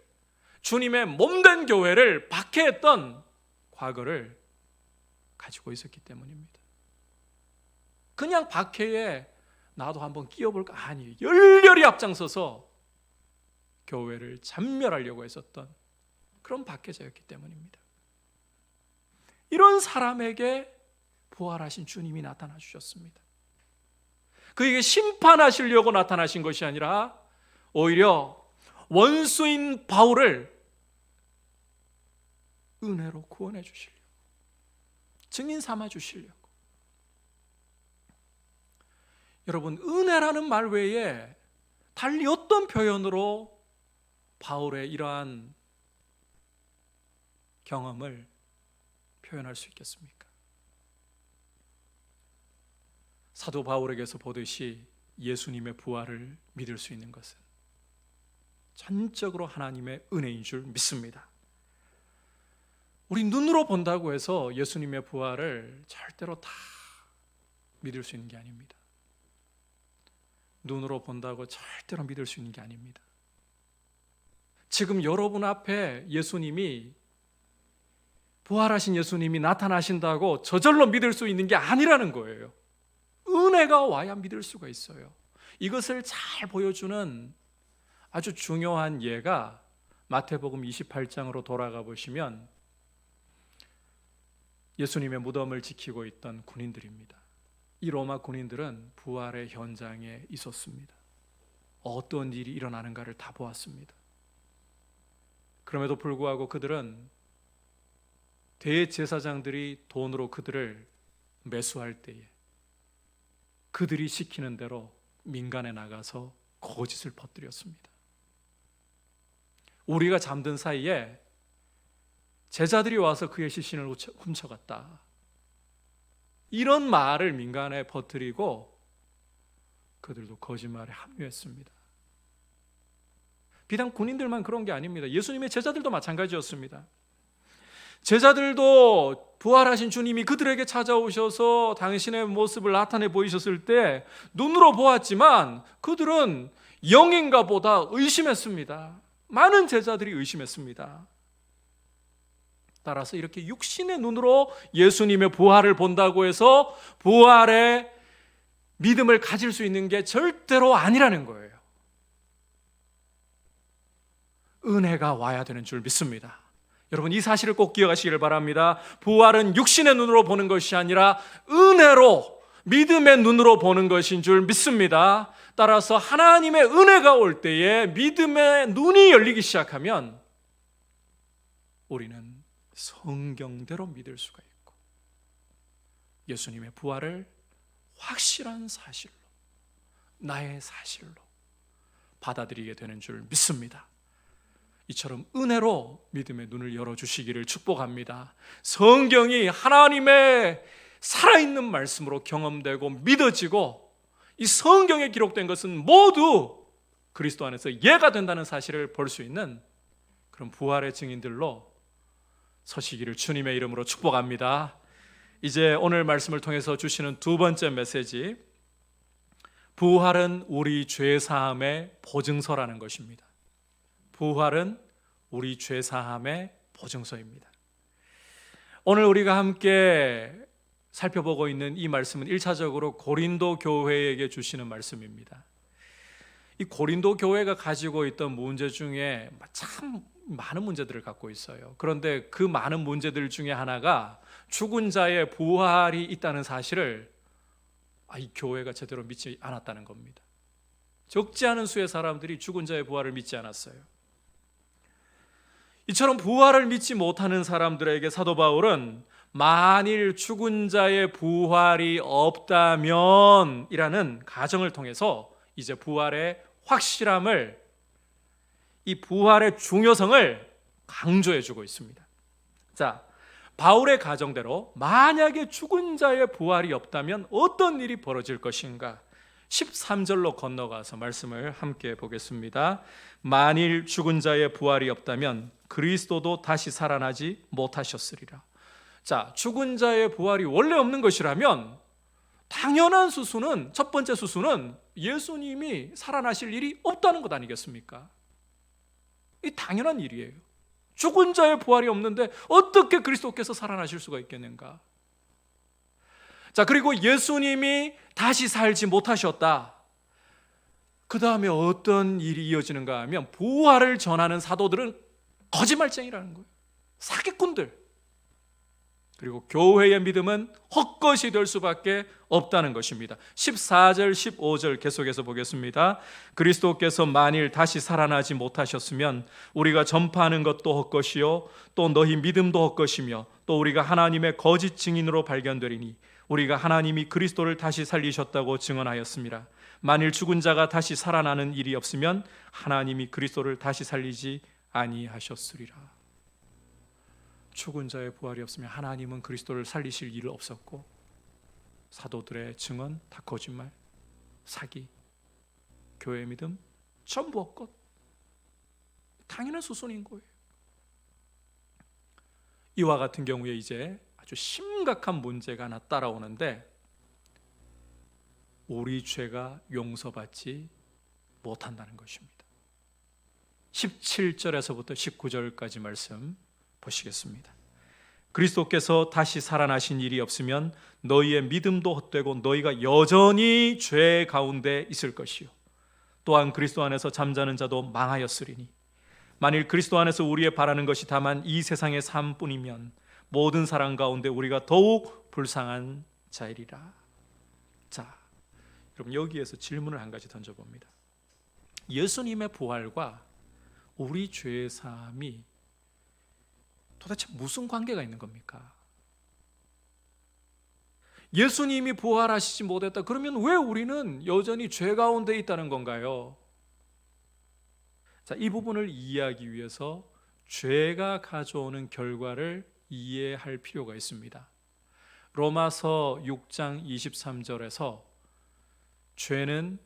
Speaker 3: 주님의 몸된 교회를 박해했던 과거를 가지고 있었기 때문입니다. 그냥 박해에 나도 한번 끼어볼까? 아니, 열렬히 앞장서서 교회를 잔멸하려고 했었던 그런 박해자였기 때문입니다. 이런 사람에게 부활하신 주님이 나타나 주셨습니다. 그에게 심판하시려고 나타나신 것이 아니라 오히려 원수인 바울을 은혜로 구원해 주시려고, 증인 삼아 주시려고. 여러분, 은혜라는 말 외에 달리 어떤 표현으로 바울의 이러한 경험을 표현할 수 있겠습니까? 사도 바울에게서 보듯이 예수님의 부활을 믿을 수 있는 것은 전적으로 하나님의 은혜인 줄 믿습니다. 우리 눈으로 본다고 해서 예수님의 부활을 절대로 다 믿을 수 있는 게 아닙니다. 눈으로 본다고 절대로 믿을 수 있는 게 아닙니다. 지금 여러분 앞에 예수님이, 부활하신 예수님이 나타나신다고 저절로 믿을 수 있는 게 아니라는 거예요. 은혜가 와야 믿을 수가 있어요. 이것을 잘 보여주는 아주 중요한 예가 마태복음 28장으로 돌아가 보시면 예수님의 무덤을 지키고 있던 군인들입니다. 이 로마 군인들은 부활의 현장에 있었습니다. 어떤 일이 일어나는가를 다 보았습니다. 그럼에도 불구하고 그들은 대제사장들이 돈으로 그들을 매수할 때에 그들이 시키는 대로 민간에 나가서 거짓을 퍼뜨렸습니다. 우리가 잠든 사이에 제자들이 와서 그의 시신을 훔쳐갔다. 이런 말을 민간에 퍼뜨리고 그들도 거짓말에 합류했습니다. 비단 군인들만 그런 게 아닙니다. 예수님의 제자들도 마찬가지였습니다. 제자들도 부활하신 주님이 그들에게 찾아오셔서 당신의 모습을 나타내 보이셨을 때 눈으로 보았지만 그들은 영인가 보다 의심했습니다. 많은 제자들이 의심했습니다. 따라서 이렇게 육신의 눈으로 예수님의 부활을 본다고 해서 부활의 믿음을 가질 수 있는 게 절대로 아니라는 거예요. 은혜가 와야 되는 줄 믿습니다. 여러분, 이 사실을 꼭 기억하시길 바랍니다. 부활은 육신의 눈으로 보는 것이 아니라 은혜로, 믿음의 눈으로 보는 것인 줄 믿습니다. 따라서 하나님의 은혜가 올 때에 믿음의 눈이 열리기 시작하면 우리는 성경대로 믿을 수가 있고 예수님의 부활을 확실한 사실로, 나의 사실로 받아들이게 되는 줄 믿습니다. 이처럼 은혜로 믿음의 눈을 열어주시기를 축복합니다. 성경이 하나님의 살아있는 말씀으로 경험되고 믿어지고 이 성경에 기록된 것은 모두 그리스도 안에서 예가 된다는 사실을 볼 수 있는 그런 부활의 증인들로 서시기를 주님의 이름으로 축복합니다. 이제 오늘 말씀을 통해서 주시는 두 번째 메시지, 부활은 우리 죄사함의 보증서라는 것입니다. 부활은 우리 죄사함의 보증서입니다. 오늘 우리가 함께 살펴보고 있는 이 말씀은 1차적으로 고린도 교회에게 주시는 말씀입니다. 이 고린도 교회가 가지고 있던 문제 중에 참 많은 문제들을 갖고 있어요. 그런데 그 많은 문제들 중에 하나가 죽은 자의 부활이 있다는 사실을 이 교회가 제대로 믿지 않았다는 겁니다. 적지 않은 수의 사람들이 죽은 자의 부활을 믿지 않았어요. 이처럼 부활을 믿지 못하는 사람들에게 사도 바울은 만일 죽은 자의 부활이 없다면 이라는 가정을 통해서 이제 부활의 확실함을, 이 부활의 중요성을 강조해 주고 있습니다. 자, 바울의 가정대로 만약에 죽은 자의 부활이 없다면 어떤 일이 벌어질 것인가? 13절로 건너가서 말씀을 함께 보겠습니다. 만일 죽은 자의 부활이 없다면 그리스도도 다시 살아나지 못하셨으리라. 자, 죽은 자의 부활이 원래 없는 것이라면 당연한 수순은, 첫 번째 수순은 예수님이 살아나실 일이 없다는 것 아니겠습니까? 이 당연한 일이에요. 죽은 자의 부활이 없는데 어떻게 그리스도께서 살아나실 수가 있겠는가? 자, 그리고 예수님이 다시 살지 못하셨다. 그 다음에 어떤 일이 이어지는가 하면 부활을 전하는 사도들은 거짓말쟁이라는 거예요. 사기꾼들. 그리고 교회의 믿음은 헛것이 될 수밖에 없다는 것입니다. 14절, 15절 계속해서 보겠습니다. 그리스도께서 만일 다시 살아나지 못하셨으면 우리가 전파하는 것도 헛것이요 또 너희 믿음도 헛것이며 또 우리가 하나님의 거짓 증인으로 발견되리니 우리가 하나님이 그리스도를 다시 살리셨다고 증언하였습니다. 만일 죽은 자가 다시 살아나는 일이 없으면 하나님이 그리스도를 다시 살리지 아니하셨으리라. 죽은 자의 부활이 없으면 하나님은 그리스도를 살리실 일은 없었고 사도들의 증언 다 거짓말, 사기, 교회의 믿음 전부 헛것. 당연한 수순인 거예요. 이와 같은 경우에 이제 아주 심각한 문제가 하나 따라오는데 우리 죄가 용서받지 못한다는 것입니다. 17절에서부터 19절까지 말씀 보시겠습니다. 그리스도께서 다시 살아나신 일이 없으면 너희의 믿음도 헛되고 너희가 여전히 죄 가운데 있을 것이요 또한 그리스도 안에서 잠자는 자도 망하였으리니 만일 그리스도 안에서 우리의 바라는 것이 다만 이 세상의 삶뿐이면 모든 사람 가운데 우리가 더욱 불쌍한 자이리라. 자, 여러분 여기에서 질문을 한 가지 던져봅니다. 예수님의 부활과 우리 죄의 사함이 도대체 무슨 관계가 있는 겁니까? 예수님이 부활하시지 못했다. 그러면 왜 우리는 여전히 죄 가운데 있다는 건가요? 자, 이 부분을 이해하기 위해서 죄가 가져오는 결과를 이해할 필요가 있습니다. 로마서 6장 23절에서 죄는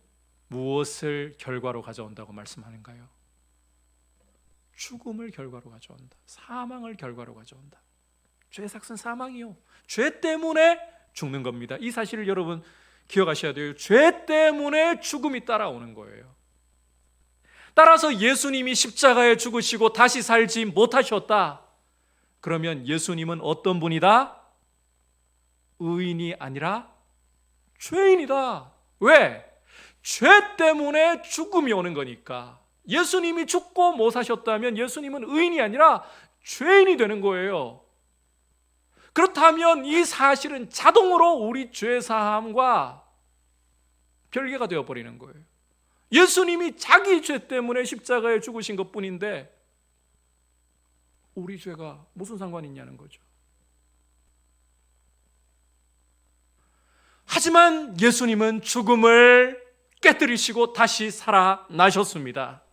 Speaker 3: 무엇을 결과로 가져온다고 말씀하는가요? 죽음을 결과로 가져온다. 사망을 결과로 가져온다. 죄의 삭은 사망이요. 죄 때문에 죽는 겁니다. 이 사실을 여러분 기억하셔야 돼요. 죄 때문에 죽음이 따라오는 거예요. 따라서 예수님이 십자가에 죽으시고 다시 살지 못하셨다. 그러면 예수님은 어떤 분이다? 의인이 아니라 죄인이다. 왜? 죄 때문에 죽음이 오는 거니까. 예수님이 죽고 못 사셨다면 예수님은 의인이 아니라 죄인이 되는 거예요. 그렇다면 이 사실은 자동으로 우리 죄 사함과 별개가 되어버리는 거예요. 예수님이 자기 죄 때문에 십자가에 죽으신 것뿐인데 우리 죄가 무슨 상관이 있냐는 거죠. 하지만 예수님은 죽음을 깨뜨리시고 다시 살아나셨습니다.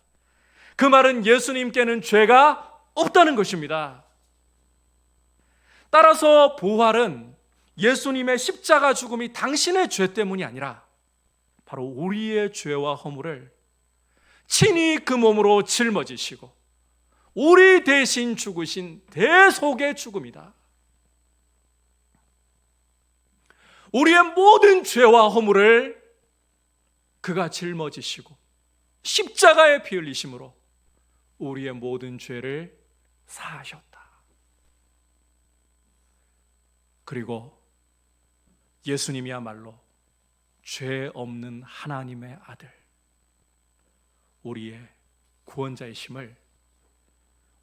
Speaker 3: 그 말은 예수님께는 죄가 없다는 것입니다. 따라서 부활은 예수님의 십자가 죽음이 당신의 죄 때문이 아니라 바로 우리의 죄와 허물을 친히 그 몸으로 짊어지시고 우리 대신 죽으신 대속의 죽음이다. 우리의 모든 죄와 허물을 그가 짊어지시고 십자가에 피 흘리심으로 우리의 모든 죄를 사하셨다. 그리고 예수님이야말로 죄 없는 하나님의 아들, 우리의 구원자이심을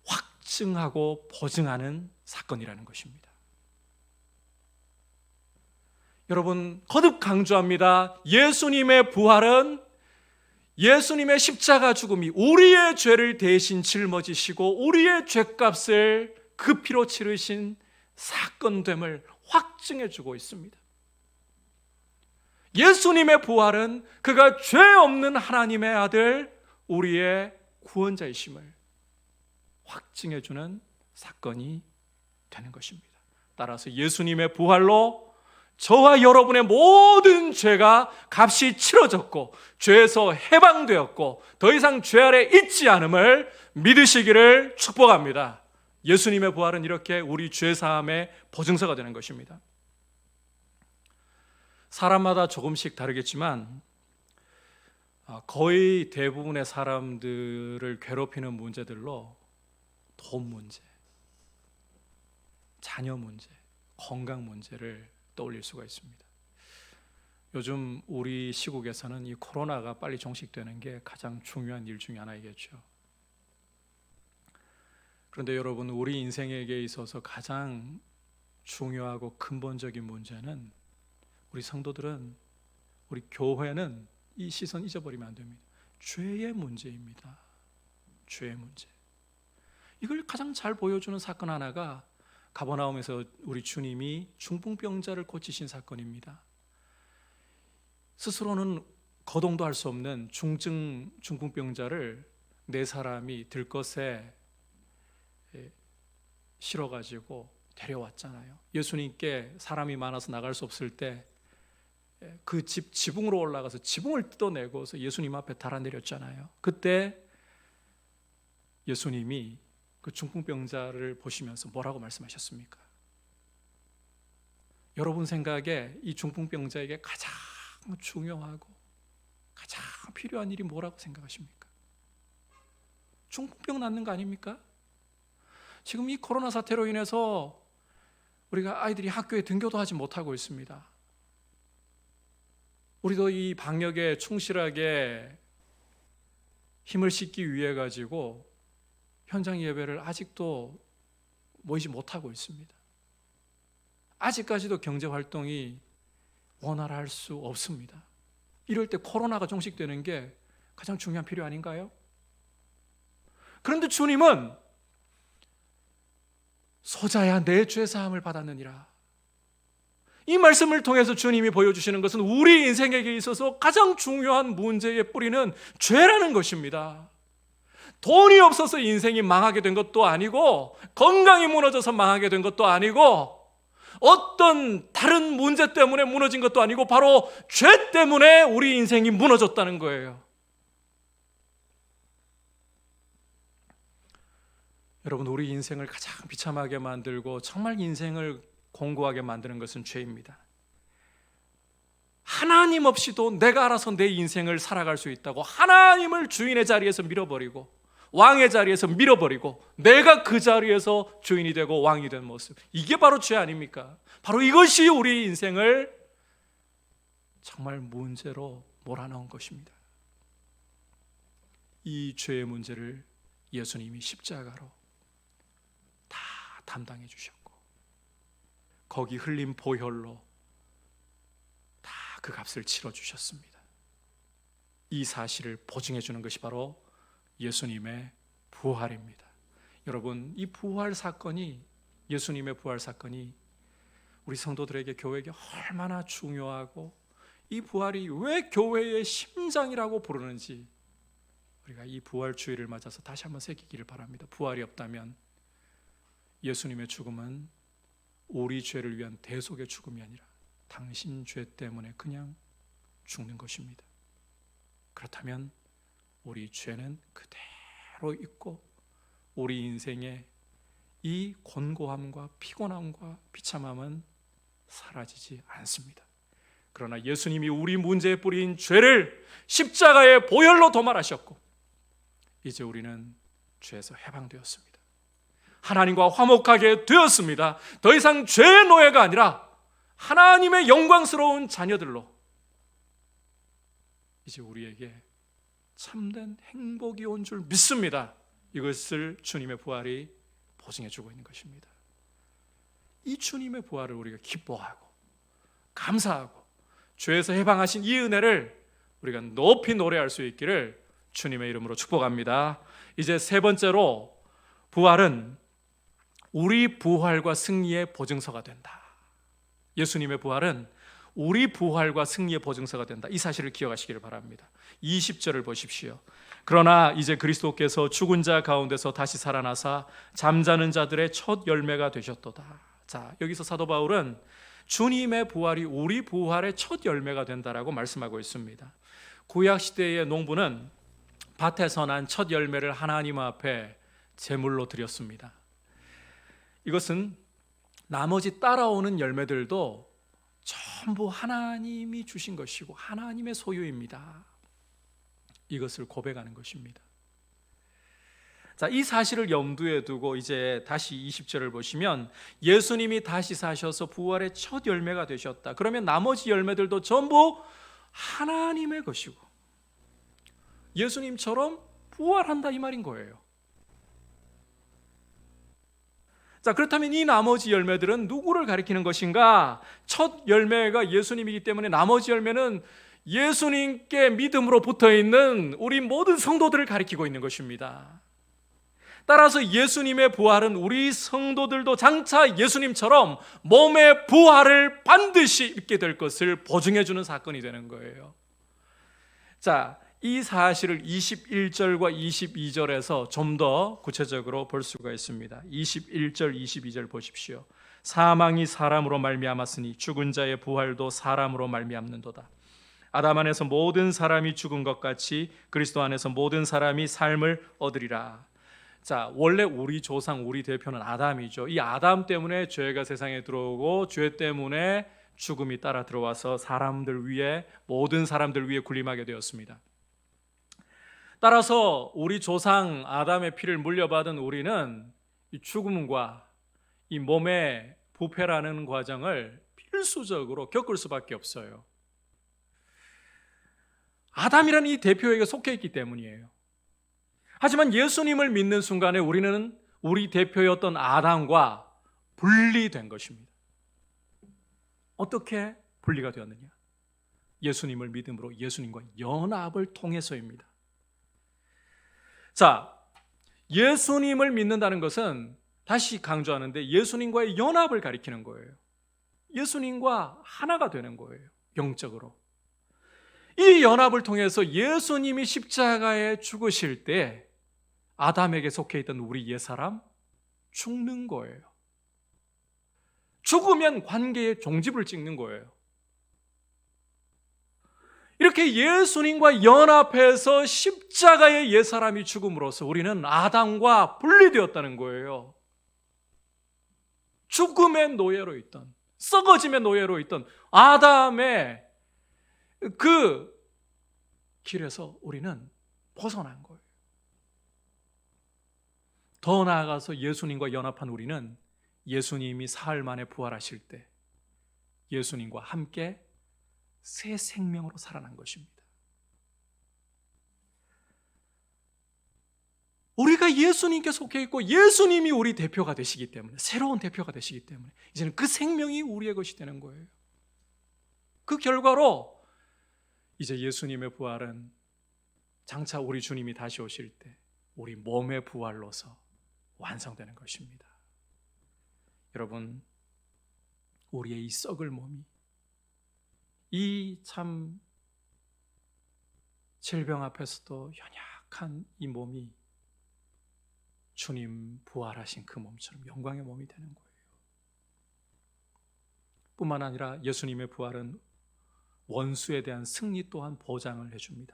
Speaker 3: 확증하고 보증하는 사건이라는 것입니다. 여러분, 거듭 강조합니다. 예수님의 부활은 예수님의 십자가 죽음이 우리의 죄를 대신 짊어지시고 우리의 죄값을 그 피로 치르신 사건됨을 확증해 주고 있습니다. 예수님의 부활은 그가 죄 없는 하나님의 아들, 우리의 구원자이심을 확증해 주는 사건이 되는 것입니다. 따라서 예수님의 부활로 저와 여러분의 모든 죄가 값이 치러졌고 죄에서 해방되었고 더 이상 죄 아래 있지 않음을 믿으시기를 축복합니다. 예수님의 부활은 이렇게 우리 죄 사함의 보증서가 되는 것입니다. 사람마다 조금씩 다르겠지만 거의 대부분의 사람들을 괴롭히는 문제들로 돈 문제, 자녀 문제, 건강 문제를 떠올릴 수가 있습니다. 요즘 우리 시국에서는 이 코로나가 빨리 종식되는 게 가장 중요한 일 중에 하나이겠죠. 그런데 여러분, 우리 인생에게 있어서 가장 중요하고 근본적인 문제는 우리 성도들은, 우리 교회는 이 시선 잊어버리면 안 됩니다. 죄의 문제입니다. 죄의 문제. 이걸 가장 잘 보여주는 사건 하나가 가버나움에서 우리 주님이 중풍병자를 고치신 사건입니다. 스스로는 거동도 할 수 없는 중풍병자를 네 사람이 들것에 실어가지고 데려왔잖아요. 예수님께 사람이 많아서 나갈 수 없을 때 그 지붕으로 올라가서 지붕을 뜯어내고서 예수님 앞에 달아내렸잖아요. 그때 예수님이 그 중풍병자를 보시면서 뭐라고 말씀하셨습니까? 여러분 생각에 이 중풍병자에게 가장 중요하고 가장 필요한 일이 뭐라고 생각하십니까? 중풍병 낫는 거 아닙니까? 지금 이 코로나 사태로 인해서 우리가 아이들이 학교에 등교도 하지 못하고 있습니다. 우리도 이 방역에 충실하게 힘을 싣기 위해 가지고 현장 예배를 아직도 모이지 못하고 있습니다. 아직까지도 경제 활동이 원활할 수 없습니다. 이럴 때 코로나가 종식되는 게 가장 중요한 필요 아닌가요? 그런데 주님은 소자야 내 죄 사함을 받았느니라. 이 말씀을 통해서 주님이 보여주시는 것은 우리 인생에게 있어서 가장 중요한 문제의 뿌리는 죄라는 것입니다. 돈이 없어서 인생이 망하게 된 것도 아니고, 건강이 무너져서 망하게 된 것도 아니고, 어떤 다른 문제 때문에 무너진 것도 아니고, 바로 죄 때문에 우리 인생이 무너졌다는 거예요. 여러분, 우리 인생을 가장 비참하게 만들고 정말 인생을 공고하게 만드는 것은 죄입니다. 하나님 없이도 내가 알아서 내 인생을 살아갈 수 있다고 하나님을 주인의 자리에서 밀어버리고, 왕의 자리에서 밀어버리고, 내가 그 자리에서 주인이 되고 왕이 된 모습, 이게 바로 죄 아닙니까? 바로 이것이 우리 인생을 정말 문제로 몰아넣은 것입니다. 이 죄의 문제를 예수님이 십자가로 다 담당해 주셨고, 거기 흘린 보혈로 다 그 값을 치러 주셨습니다. 이 사실을 보증해 주는 것이 바로 예수님의 부활입니다. 여러분, 이 부활 사건이, 예수님의 부활 사건이 우리 성도들에게, 교회에게 얼마나 중요하고, 이 부활이 왜 교회의 심장이라고 부르는지 우리가 이 부활 주일을 맞아서 다시 한번 새기기를 바랍니다. 부활이 없다면 예수님의 죽음은 우리 죄를 위한 대속의 죽음이 아니라 당신 죄 때문에 그냥 죽는 것입니다. 그렇다면 우리 죄는 그대로 있고, 우리 인생의 이 곤고함과 피곤함과 비참함은 사라지지 않습니다. 그러나 예수님이 우리 문제의 뿌리인 죄를 십자가의 보혈로 도말하셨고, 이제 우리는 죄에서 해방되었습니다. 하나님과 화목하게 되었습니다. 더 이상 죄의 노예가 아니라 하나님의 영광스러운 자녀들로 이제 우리에게 참된 행복이 온 줄 믿습니다. 이것을 주님의 부활이 보증해 주고 있는 것입니다. 이 주님의 부활을 우리가 기뻐하고 감사하고 죄에서 해방하신 이 은혜를 우리가 높이 노래할 수 있기를 주님의 이름으로 축복합니다. 이제 세 번째로, 부활은 우리 부활과 승리의 보증서가 된다. 예수님의 부활은 우리 부활과 승리의 보증서가 된다. 이 사실을 기억하시기를 바랍니다. 20절을 보십시오. 그러나 이제 그리스도께서 죽은 자 가운데서 다시 살아나사 잠자는 자들의 첫 열매가 되셨도다. 자, 여기서 사도 바울은 주님의 부활이 우리 부활의 첫 열매가 된다라고 말씀하고 있습니다. 구약 시대의 농부는 밭에서 난 첫 열매를 하나님 앞에 제물로 드렸습니다. 이것은 나머지 따라오는 열매들도 전부 하나님이 주신 것이고 하나님의 소유입니다. 이것을 고백하는 것입니다. 자, 이 사실을 염두에 두고 이제 다시 20절을 보시면, 예수님이 다시 사셔서 부활의 첫 열매가 되셨다. 그러면 나머지 열매들도 전부 하나님의 것이고 예수님처럼 부활한다, 이 말인 거예요. 자, 그렇다면 이 나머지 열매들은 누구를 가리키는 것인가? 첫 열매가 예수님이기 때문에 나머지 열매는 예수님께 믿음으로 붙어있는 우리 모든 성도들을 가리키고 있는 것입니다. 따라서 예수님의 부활은 우리 성도들도 장차 예수님처럼 몸의 부활을 반드시 입게 될 것을 보증해 주는 사건이 되는 거예요. 자, 이 사실을 21절과 22절에서 좀 더 구체적으로 볼 수가 있습니다. 21절, 22절 보십시오. 사망이 사람으로 말미암았으니 죽은 자의 부활도 사람으로 말미암는도다. 아담 안에서 모든 사람이 죽은 것 같이 그리스도 안에서 모든 사람이 삶을 얻으리라. 자, 원래 우리 조상, 우리 대표는 아담이죠. 이 아담 때문에 죄가 세상에 들어오고 죄 때문에 죽음이 따라 들어와서 사람들 위에, 모든 사람들 위에 군림하게 되었습니다. 따라서 우리 조상 아담의 피를 물려받은 우리는 이 죽음과 이 몸의 부패라는 과정을 필수적으로 겪을 수밖에 없어요. 아담이라는 이 대표에게 속해 있기 때문이에요. 하지만 예수님을 믿는 순간에 우리는 우리 대표였던 아담과 분리된 것입니다. 어떻게 분리가 되었느냐? 예수님을 믿음으로 예수님과 연합을 통해서입니다. 자, 예수님을 믿는다는 것은 다시 강조하는데 예수님과의 연합을 가리키는 거예요. 예수님과 하나가 되는 거예요. 영적으로. 이 연합을 통해서 예수님이 십자가에 죽으실 때 아담에게 속해 있던 우리 옛사람 죽는 거예요. 죽으면 관계의 종집을 찍는 거예요. 이렇게 예수님과 연합해서 십자가의 옛사람이 죽음으로써 우리는 아담과 분리되었다는 거예요. 죽음의 노예로 있던, 썩어짐의 노예로 있던 아담의 그 길에서 우리는 벗어난 거예요. 더 나아가서 예수님과 연합한 우리는 예수님이 사흘 만에 부활하실 때 예수님과 함께 새 생명으로 살아난 것입니다. 우리가 예수님께 속해 있고 예수님이 우리 대표가 되시기 때문에, 새로운 대표가 되시기 때문에 이제는 그 생명이 우리의 것이 되는 거예요. 그 결과로 이제 예수님의 부활은 장차 우리 주님이 다시 오실 때 우리 몸의 부활로서 완성되는 것입니다. 여러분, 우리의 이 썩을 몸이, 이 참 질병 앞에서도 연약한 이 몸이 주님 부활하신 그 몸처럼 영광의 몸이 되는 거예요. 뿐만 아니라 예수님의 부활은 원수에 대한 승리 또한 보장을 해줍니다.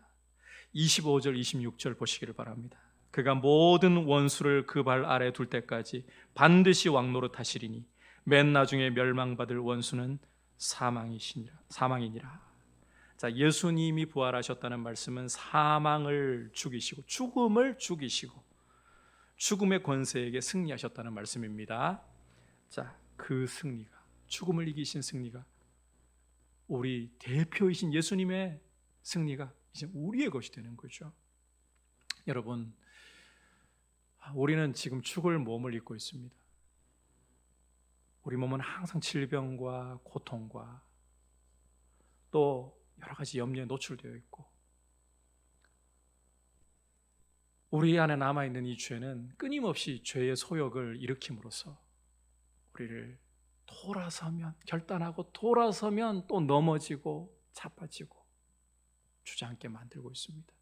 Speaker 3: 25절 26절 보시기를 바랍니다. 그가 모든 원수를 그 발 아래 둘 때까지 반드시 왕노릇 하시리니 맨 나중에 멸망받을 원수는 사망이니라. 자, 예수님이 부활하셨다는 말씀은 사망을 죽이시고 죽음을 죽이시고 죽음의 권세에게 승리하셨다는 말씀입니다. 자, 그 승리가, 죽음을 이기신 승리가, 우리 대표이신 예수님의 승리가 이제 우리의 것이 되는 거죠. 여러분, 우리는 지금 죽을 몸을 입고 있습니다. 우리 몸은 항상 질병과 고통과 또 여러 가지 염려에 노출되어 있고, 우리 안에 남아있는 이 죄는 끊임없이 죄의 소욕을 일으킴으로써 우리를 결단하고 돌아서면 또 넘어지고 자빠지고 주저앉게 만들고 있습니다.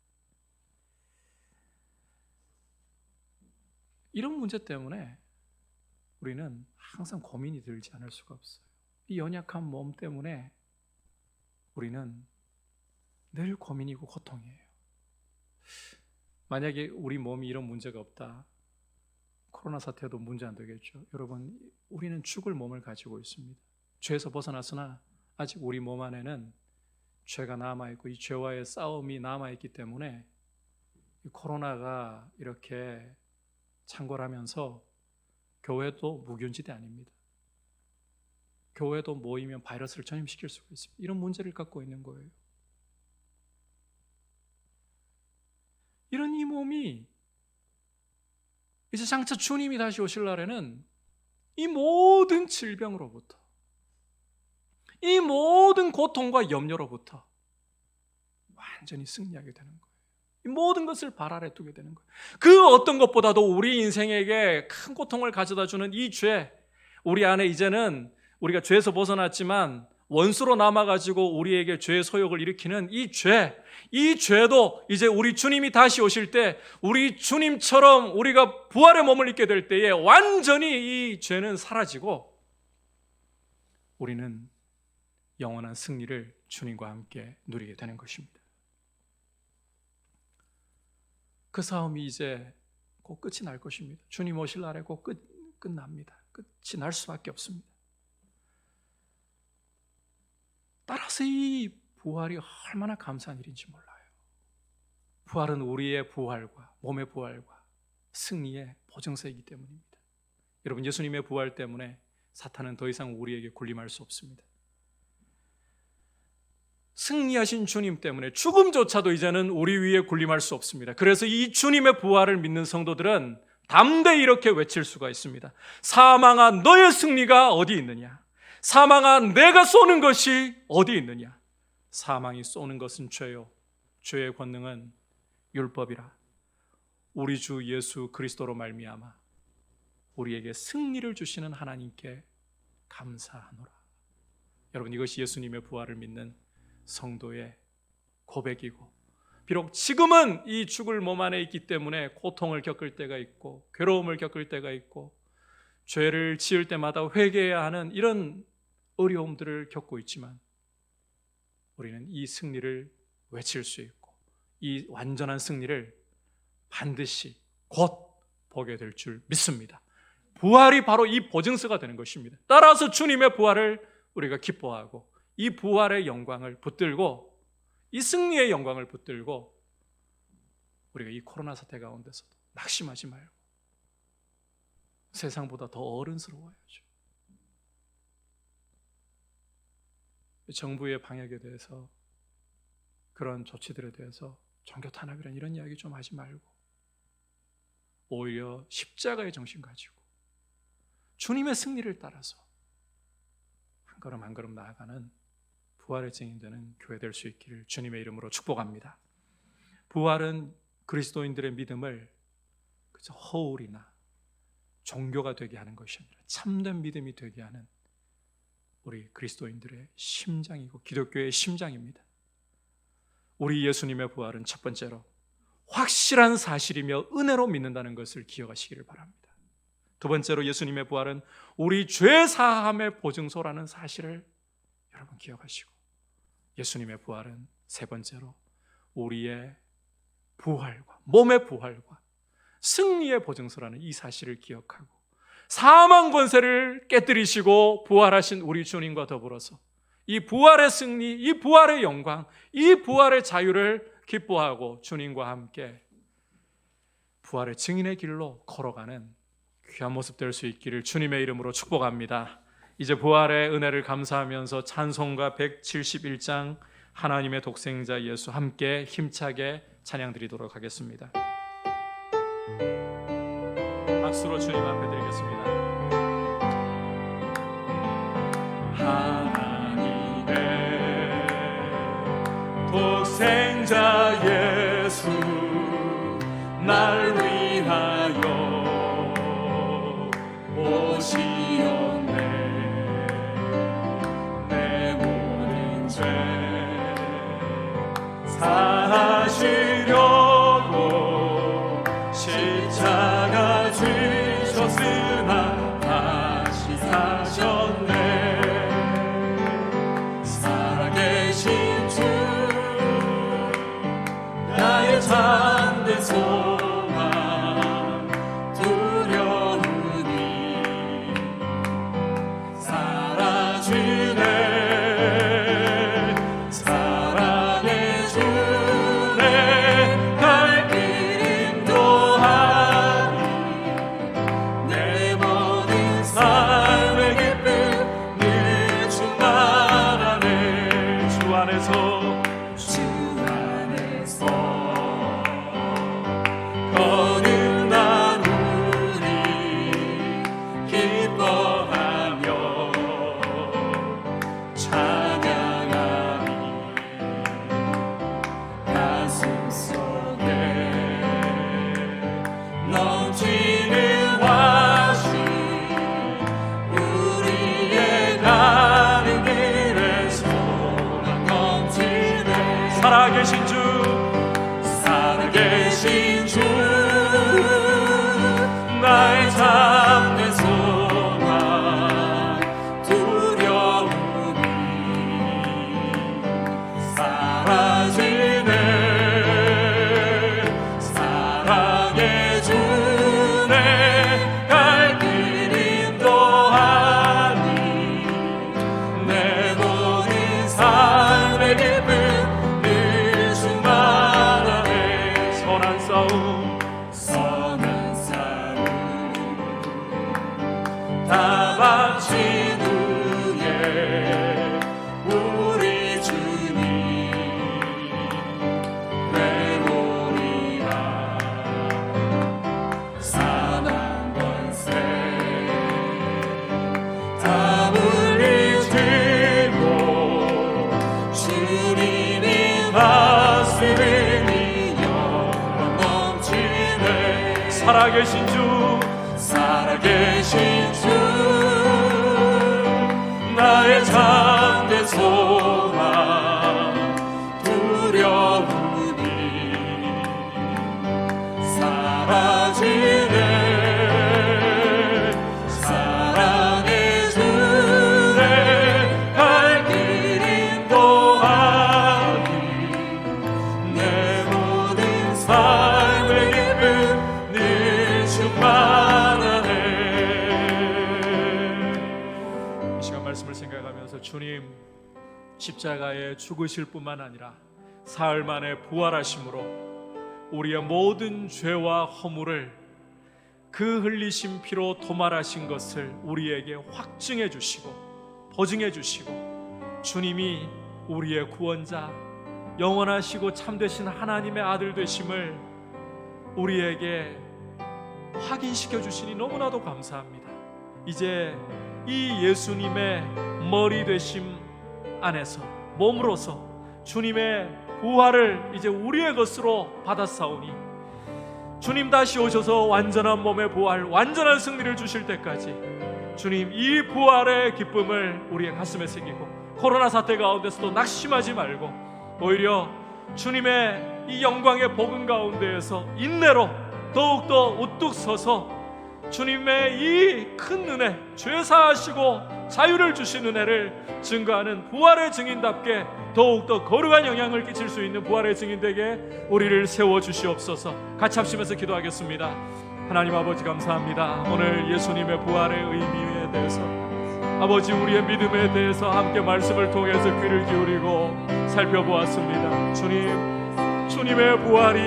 Speaker 3: 이런 문제 때문에 우리는 항상 고민이 들지 않을 수가 없어요. 이 연약한 몸 때문에 우리는 늘 고민이고 고통이에요. 만약에 우리 몸이 이런 문제가 없다, 코로나 사태도 문제 안 되겠죠. 여러분, 우리는 죽을 몸을 가지고 있습니다. 죄에서 벗어났으나 아직 우리 몸 안에는 죄가 남아있고 이 죄와의 싸움이 남아있기 때문에 이 코로나가 이렇게 창궐하면서 교회도 무균지대 아닙니다. 교회도 모이면 바이러스를 전염시킬 수가 있습니다. 이런 문제를 갖고 있는 거예요. 이런 이 몸이 이제 장차 주님이 다시 오실 날에는 이 모든 질병으로부터, 이 모든 고통과 염려로부터 완전히 승리하게 되는 거예요. 이 모든 것을 발 아래 두게 되는 거예요. 그 어떤 것보다도 우리 인생에게 큰 고통을 가져다 주는 이 죄, 우리 안에 이제는 우리가 죄에서 벗어났지만 원수로 남아가지고 우리에게 죄의 소욕을 일으키는 이 죄도 이제 우리 주님이 다시 오실 때 우리 주님처럼 우리가 부활의 몸을 입게 될 때에 완전히 이 죄는 사라지고 우리는 영원한 승리를 주님과 함께 누리게 되는 것입니다. 그 싸움이 이제 곧 끝이 날 것입니다. 주님 오실 날에 곧 끝납니다. 끝이 날 수밖에 없습니다. 따라서 이 부활이 얼마나 감사한 일인지 몰라요. 부활은 우리의 부활과 몸의 부활과 승리의 보증서이기 때문입니다. 여러분, 예수님의 부활 때문에 사탄은 더 이상 우리에게 군림할 수 없습니다. 승리하신 주님 때문에 죽음조차도 이제는 우리 위에 군림할 수 없습니다. 그래서 이 주님의 부활을 믿는 성도들은 담대히 이렇게 외칠 수가 있습니다. 사망아, 너의 승리가 어디 있느냐? 사망아, 내가 쏘는 것이 어디 있느냐? 사망이 쏘는 것은 죄요, 죄의 권능은 율법이라. 우리 주 예수 그리스도로 말미암아 우리에게 승리를 주시는 하나님께 감사하노라. 여러분, 이것이 예수님의 부활을 믿는 성도의 고백이고, 비록 지금은 이 죽을 몸 안에 있기 때문에 고통을 겪을 때가 있고 괴로움을 겪을 때가 있고 죄를 지을 때마다 회개해야 하는 이런 어려움들을 겪고 있지만, 우리는 이 승리를 외칠 수 있고 이 완전한 승리를 반드시 곧 보게 될 줄 믿습니다. 부활이 바로 이 보증서가 되는 것입니다. 따라서 주님의 부활을 우리가 기뻐하고, 이 부활의 영광을 붙들고, 이 승리의 영광을 붙들고, 우리가 이 코로나 사태 가운데서도 낙심하지 말고 세상보다 더 어른스러워야죠. 정부의 방역에 대해서, 그런 조치들에 대해서 종교 탄압이란 이런 이야기 좀 하지 말고, 오히려 십자가의 정신 가지고 주님의 승리를 따라서 한 걸음 한 걸음 나아가는 부활의 증인되는 교회 될 수 있기를 주님의 이름으로 축복합니다. 부활은 그리스도인들의 믿음을 그저 허울이나 종교가 되게 하는 것이 아니라 참된 믿음이 되게 하는 우리 그리스도인들의 심장이고 기독교의 심장입니다. 우리 예수님의 부활은 첫 번째로 확실한 사실이며 은혜로 믿는다는 것을 기억하시기를 바랍니다. 두 번째로 예수님의 부활은 우리 죄 사함의 보증서라는 사실을 여러분 기억하시고, 예수님의 부활은 세 번째로 우리의 부활과 몸의 부활과 승리의 보증서라는 이 사실을 기억하고, 사망 권세를 깨뜨리시고 부활하신 우리 주님과 더불어서 이 부활의 승리, 이 부활의 영광, 이 부활의 자유를 기뻐하고 주님과 함께 부활의 증인의 길로 걸어가는 귀한 모습 될 수 있기를 주님의 이름으로 축복합니다. 이제 부활의 은혜를 감사하면서 찬송가 171장 하나님의 독생자 예수 함께 힘차게 찬양 드리도록 하겠습니다. 박수로 주님 앞에 드리겠습니다. 하나님의 독생자 예수 날 위하여 오시옵네. 내 모든 죄 사하시려고 십자가 지셨으나 다시 사셨네. 살아계신 주 나의 참된 소망 두려우니 사랑의 주네 갈 길 인도하니 내 모든 삶의 기쁨 늘 충만하네. 주 안에서 거듭난 우리 기뻐하며 찬양하니 가슴 속에 넘치는 화신 우리의 가는 길에 소망 넘치네. 살아계신 주 살아계신 주 나의 참된 소망 두려움이 사라지네. 사랑의 주네 갈 길 인도하니 내 모든 삶의 기쁨 늘 충만하네. 선한 싸움 다 바친 후에 우리 주님 되보리라. 사망 권세 다 물리치고 주님이 다스리니 영원 넘치네. 살아계신 주 살아계신
Speaker 2: 나의 참된 소망 두려움이 사라지네. 사랑의 주내 갈 길 인도하니 내 모든 삶의 기쁨 늘 충만하네. 이 시간 말씀을 생각하면서 주님 십자가에 죽으실 뿐만 아니라 사흘 만에 부활하심으로 우리의 모든 죄와 허물을 그 흘리신 피로 도말하신 것을 우리에게 확증해 주시고 보증해 주시고, 주님이 우리의 구원자, 영원하시고 참되신 하나님의 아들 되심을 우리에게 확인시켜 주시니 너무나도 감사합니다. 이제 이 예수님의 머리 되심 안에서 몸으로서 주님의 부활을 이제 우리의 것으로 받았사오니, 주님 다시 오셔서 완전한 몸의 부활, 완전한 승리를 주실 때까지 주님 이 부활의 기쁨을 우리의 가슴에 새기고, 코로나 사태 가운데서도 낙심하지 말고 오히려 주님의 이 영광의 복음 가운데에서 인내로 더욱더 우뚝 서서 주님의 이 큰 은혜, 죄 사하시고 자유를 주신 은혜를 증거하는 부활의 증인답게 더욱더 거룩한 영향을 끼칠 수 있는 부활의 증인 되게 우리를 세워주시옵소서. 같이 합심해서 기도하겠습니다. 하나님 아버지 감사합니다. 오늘 예수님의 부활의 의미에 대해서, 아버지 우리의 믿음에 대해서 함께 말씀을 통해서 귀를 기울이고 살펴보았습니다. 주님의 부활이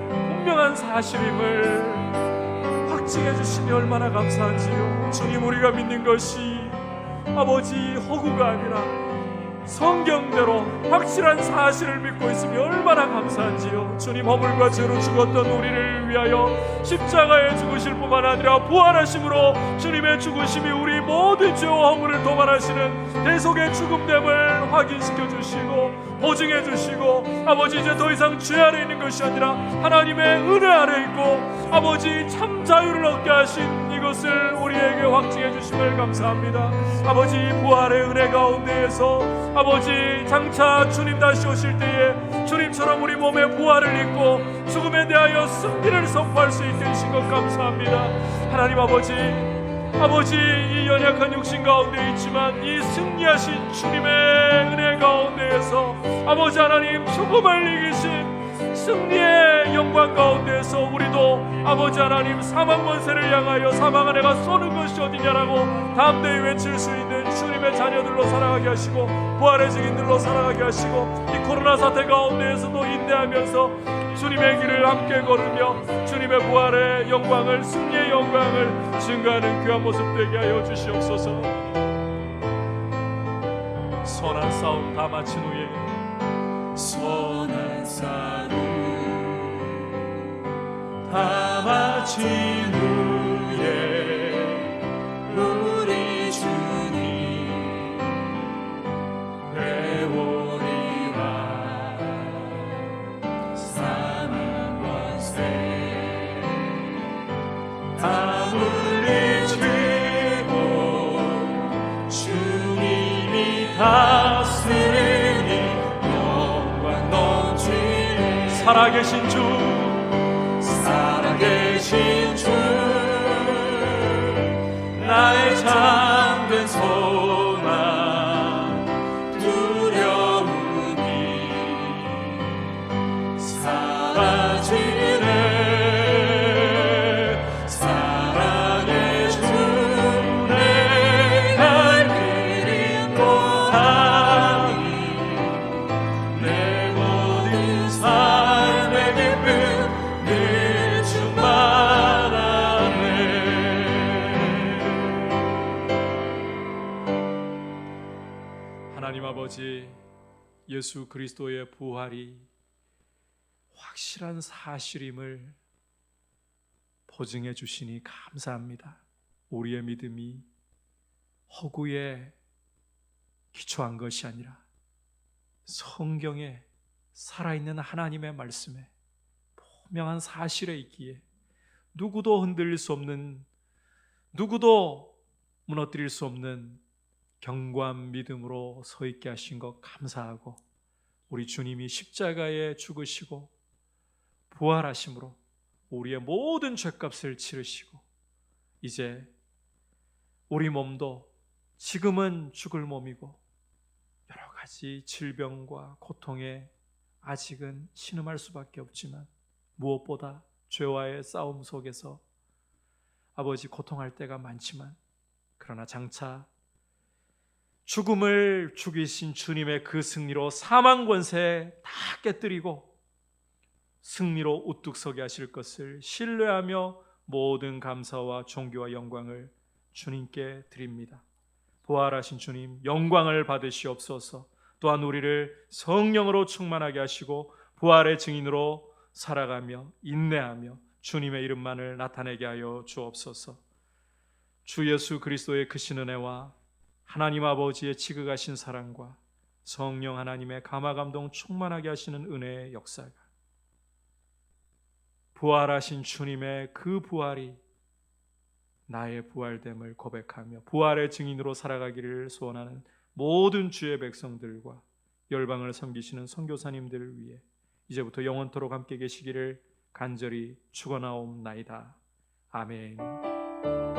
Speaker 2: 분명한 사실임을 확증해 주시니 얼마나 감사한지요. 주님, 우리가 믿는 것이 아버지 허구가 아니라 성경대로 확실한 사실을 믿고 있으니 얼마나 감사한지요. 주님, 허물과 죄로 죽었던 우리를 위하여 십자가에 죽으실 뿐만 아니라 부활하심으로 주님의 죽으심이 우리 모든 죄와 허물을 도말하시는 대속의 죽음됨을 확인시켜 주시고 보증해 주시고, 아버지 이제 더 이상 죄 아래 있는 것이 아니라 하나님의 은혜 아래 있고 아버지 참 자유를 얻게 하신 이것을 우리에게 확증해 주심을 감사합니다. 아버지 부활의 은혜 가운데에서 아버지 장차 주님 다시 오실 때에 주님처럼 우리 몸에 부활을 입고 죽음에 대하여 승리를 선포할 수 있게 되신 것 감사합니다. 하나님 아버지 이 연약한 육신 가운데 있지만 이 승리하신 주님의 은혜 가운데에서 아버지 하나님 죽음을 이기신 승리의 영광 가운데서 우리도 아버지 하나님 사망 권세를 향하여 사망아 내가 쏘는 것이 어디냐라고 담대히 외칠 수 있는 주님의 자녀들로 살아가게 하시고, 부활의 증인들로 살아가게 하시고, 이 코로나 사태 가운데에서도 인내하면서 주님의 길을 함께 걸으며 주님의 부활의 영광을, 승리의 영광을 증거하는 귀한 모습 되게 하여 주시옵소서. 선한 싸움 다 마친 후에 선한 싸움 다 마친 후에 우리 주님 회오리와 사망 권세 다 물리치고 주님이 다스리니 영광 넘치네. 살아계신 주 나의 참된 소망 두려움이 사라지네. 사랑의 주내 갈 길 인도하니 내 모든 삶의 기쁨 늘 충만하네. 하나님 아버지, 예수 그리스도의 부활이 확실한 사실임을 보증해 주시니 감사합니다. 우리의 믿음이 허구에 기초한 것이 아니라 성경에 살아있는 하나님의 말씀에 분명한 사실에 있기에 누구도 흔들릴 수 없는, 누구도 무너뜨릴 수 없는
Speaker 3: 견고한 믿음으로 서 있게 하신 것 감사하고, 우리 주님이 십자가에 죽으시고 부활하심으로 우리의 모든 죄값을 치르시고 이제 우리 몸도 지금은 죽을 몸이고 여러 가지 질병과 고통에 아직은 신음할 수밖에 없지만, 무엇보다 죄와의 싸움 속에서 아버지 고통할 때가 많지만, 그러나 장차 죽음을 죽이신 주님의 그 승리로 사망 권세 다 깨뜨리고 승리로 우뚝 서게 하실 것을 신뢰하며 모든 감사와 존귀와 영광을 주님께 드립니다. 부활하신 주님, 영광을 받으시옵소서. 또한 우리를 성령으로 충만하게 하시고 부활의 증인으로 살아가며 인내하며 주님의 이름만을 나타내게 하여 주옵소서. 주 예수 그리스도의 크신 은혜와 하나님 아버지의 지극하신 사랑과 성령 하나님의 감화감동 충만하게 하시는 은혜의 역사가, 부활하신 주님의 그 부활이 나의 부활됨을 고백하며 부활의 증인으로 살아가기를 소원하는 모든 주의 백성들과 열방을 섬기시는 선교사님들을 위해 이제부터 영원토록 함께 계시기를 간절히 축원하옵나이다. 아멘.